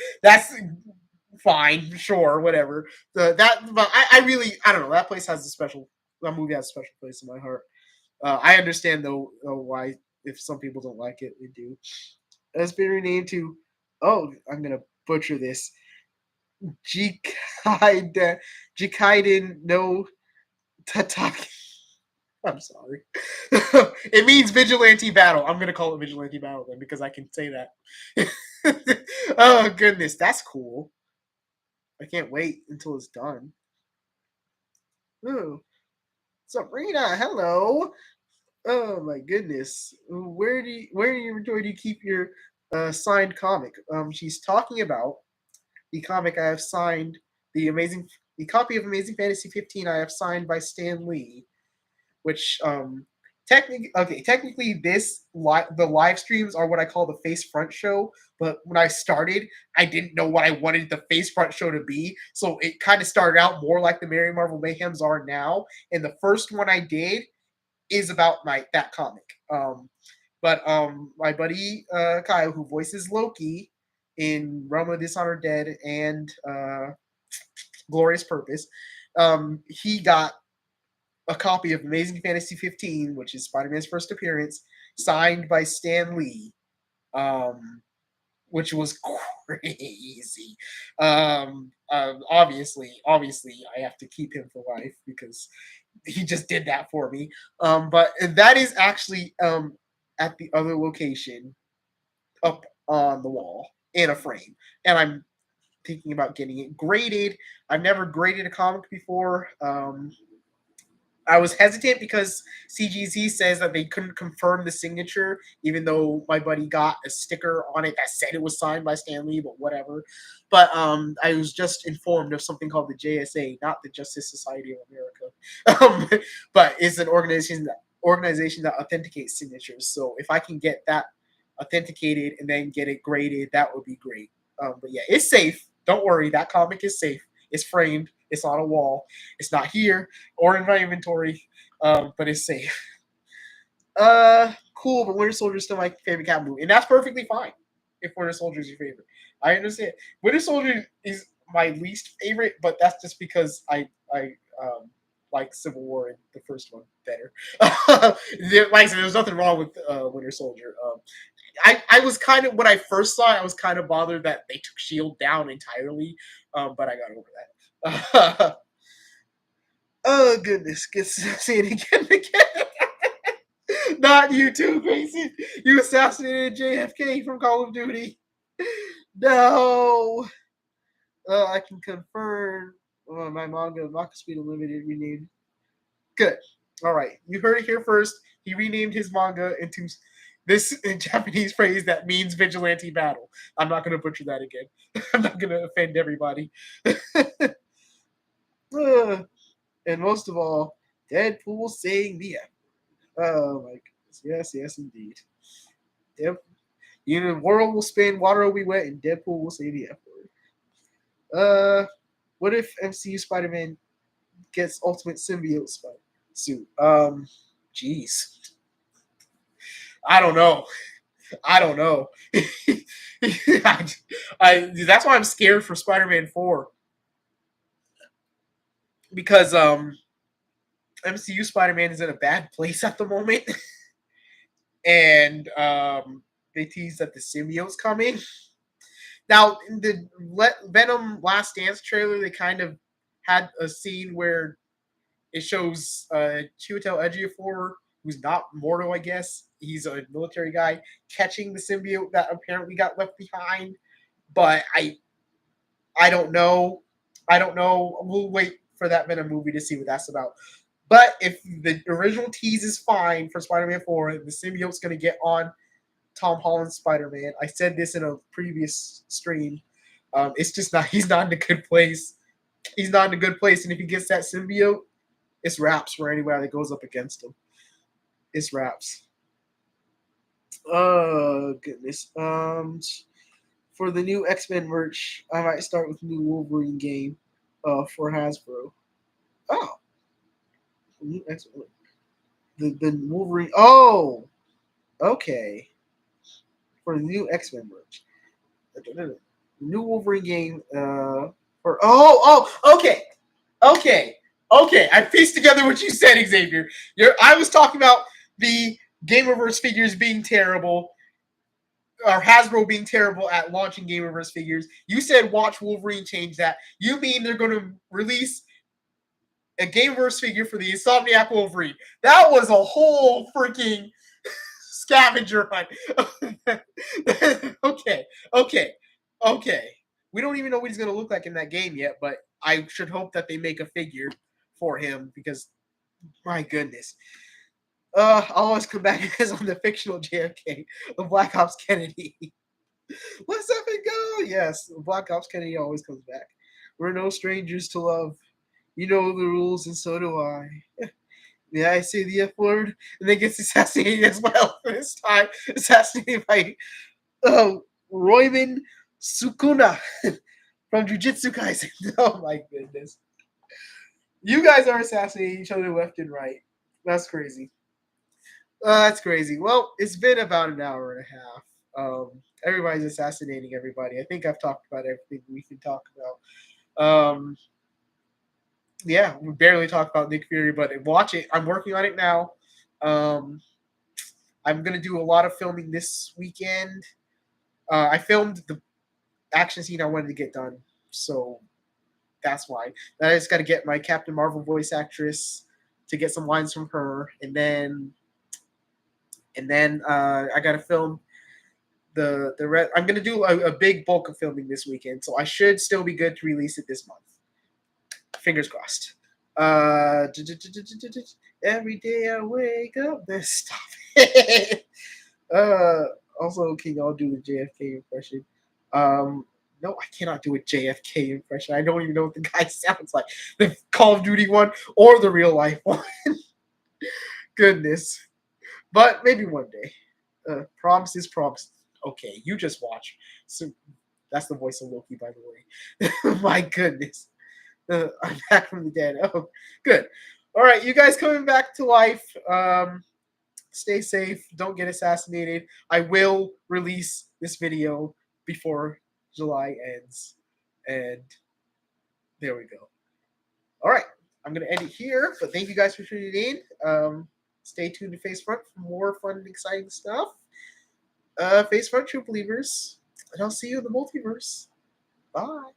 fine, sure, whatever. But I really, I don't know. That place has a special. That movie has a special place in my heart. I understand though why if some people don't like it, they do. It's been renamed to. Oh, I'm gonna butcher this. Jikaiden no Tataki. I'm sorry. It means vigilante battle. I'm gonna call it vigilante battle then because I can say that. Oh goodness, that's cool. I can't wait until it's done. Ooh, Sabrina, hello. Oh my goodness. Where in your inventory do you keep your signed comic? She's talking about the comic I have signed, the copy of Amazing Fantasy 15 I have signed by Stan Lee, which technically the live streams are what I call the face front show, but when I started I didn't know what I wanted the face front show to be, so it kind of started out more like the Mary Marvel Mayhems are now, and the first one I did is about that comic. But my buddy Kyle, who voices Loki in Realm of Dishonored Dead and Glorious Purpose, he got a copy of Amazing Fantasy 15, which is Spider-Man's first appearance, signed by Stan Lee, which was crazy. Obviously, I have to keep him for life because he just did that for me. But that is actually at the other location up on the wall in a frame, and I'm thinking about getting it graded. I've never graded a comic before. I was hesitant because CGZ says that they couldn't confirm the signature, even though my buddy got a sticker on it that said it was signed by Stan Lee, but whatever. But I was just informed of something called the JSA, not the Justice Society of America, but it's an organization that authenticates signatures. So if I can get that authenticated, and then get it graded. That would be great. But yeah, it's safe. Don't worry, that comic is safe. It's framed. It's on a wall. It's not here or in my inventory, but it's safe. Cool. But Winter Soldier is still my favorite Cap movie, and that's perfectly fine. If Winter Soldier is your favorite, I understand. Winter Soldier is my least favorite, but that's just because I like Civil War and the first one better. Like I said, there's nothing wrong with Winter Soldier. I was kind of when I first saw it, I was kind of bothered that they took Shield down entirely, but I got over that. Oh goodness, get say it again, again. Not you too, Grayson. You assassinated JFK from Call of Duty. No. I can confirm my manga Speed Unlimited renamed. Good. All right. You heard it here first. He renamed his manga into this Japanese phrase that means vigilante battle. I'm not going to butcher that again. I'm not going to offend everybody. And most of all, Deadpool saying the F. Oh my goodness. Yes, yes, indeed. Deadpool. You know, the world will spin, water will be wet, and Deadpool will say the F word. What if MCU Spider-Man gets Ultimate Symbiote suit? Jeez, I don't know. I don't know. That's why I'm scared for Spider-Man 4 because MCU Spider-Man is in a bad place at the moment, and they tease that the symbiote's coming. Now, in the Venom Last Dance trailer, they kind of had a scene where it shows Chiwetel Ejiofor, who's not mortal, I guess. He's a military guy catching the symbiote that apparently got left behind. But I don't know. I don't know. We'll wait for that Venom movie to see what that's about. But if the original tease is fine for Spider-Man 4, the symbiote's going to get on Tom Holland's Spider-Man. I said this in a previous stream. It's just not. He's not in a good place. He's not in a good place, and if he gets that symbiote, it's raps for anybody that goes up against him. It's raps. Oh goodness. For the new X-Men merch, I might start with new Wolverine game, for Hasbro. Oh, new X-Men. The Wolverine. Oh, okay. For the new X-Men merch, the new Wolverine game. For okay, okay, okay. I pieced together what you said, Xavier. I was talking about the Gamerverse figures being terrible, or Hasbro being terrible at launching Gamerverse figures. You said watch Wolverine change that. You mean they're going to release a Gamerverse figure for the Insomniac Wolverine? That was a whole freaking scavenger hunt. Okay, okay, okay. We don't even know what he's going to look like in that game yet, but I should hope that they make a figure for him because, my goodness. I'll always come back because I'm the fictional JFK of Black Ops Kennedy. Let's have it go. Yes, Black Ops Kennedy always comes back. We're no strangers to love. You know the rules, and so do I. Yeah, I say the F word, and then gets assassinated as well. This time, assassinated by Royman Sukuna from Jujutsu Kaisen. Oh my goodness. You guys are assassinating each other left and right. That's crazy. That's crazy. Well, it's been about an hour and a half. Everybody's assassinating everybody. I think I've talked about everything we can talk about. Yeah, we barely talked about Nick Fury, but watch it. I'm working on it now. Um, I'm gonna do a lot of filming this weekend. I filmed the action scene I wanted to get done, so that's why. I just got to get my Captain Marvel voice actress to get some lines from her, and then I got to film the red. I'm gonna do a big bulk of filming this weekend, so I should still be good to release it this month. Fingers crossed. Every day I wake up, this stuff. uh, Also, can y'all do the JFK impression? No, I cannot do a JFK impression. I don't even know what the guy sounds like. The Call of Duty one or the real life one. Goodness. But maybe one day. Promise is promise. Okay, you just watch. So that's the voice of Loki, by the way. My goodness. I'm back from the dead. Oh, good. All right, you guys coming back to life. Stay safe. Don't get assassinated. I will release this video before July ends. And there we go. All right, I'm going to end it here. But thank you guys for tuning in. Stay tuned to Facefront for more fun and exciting stuff. Facefront, true believers. And I'll see you in the multiverse. Bye.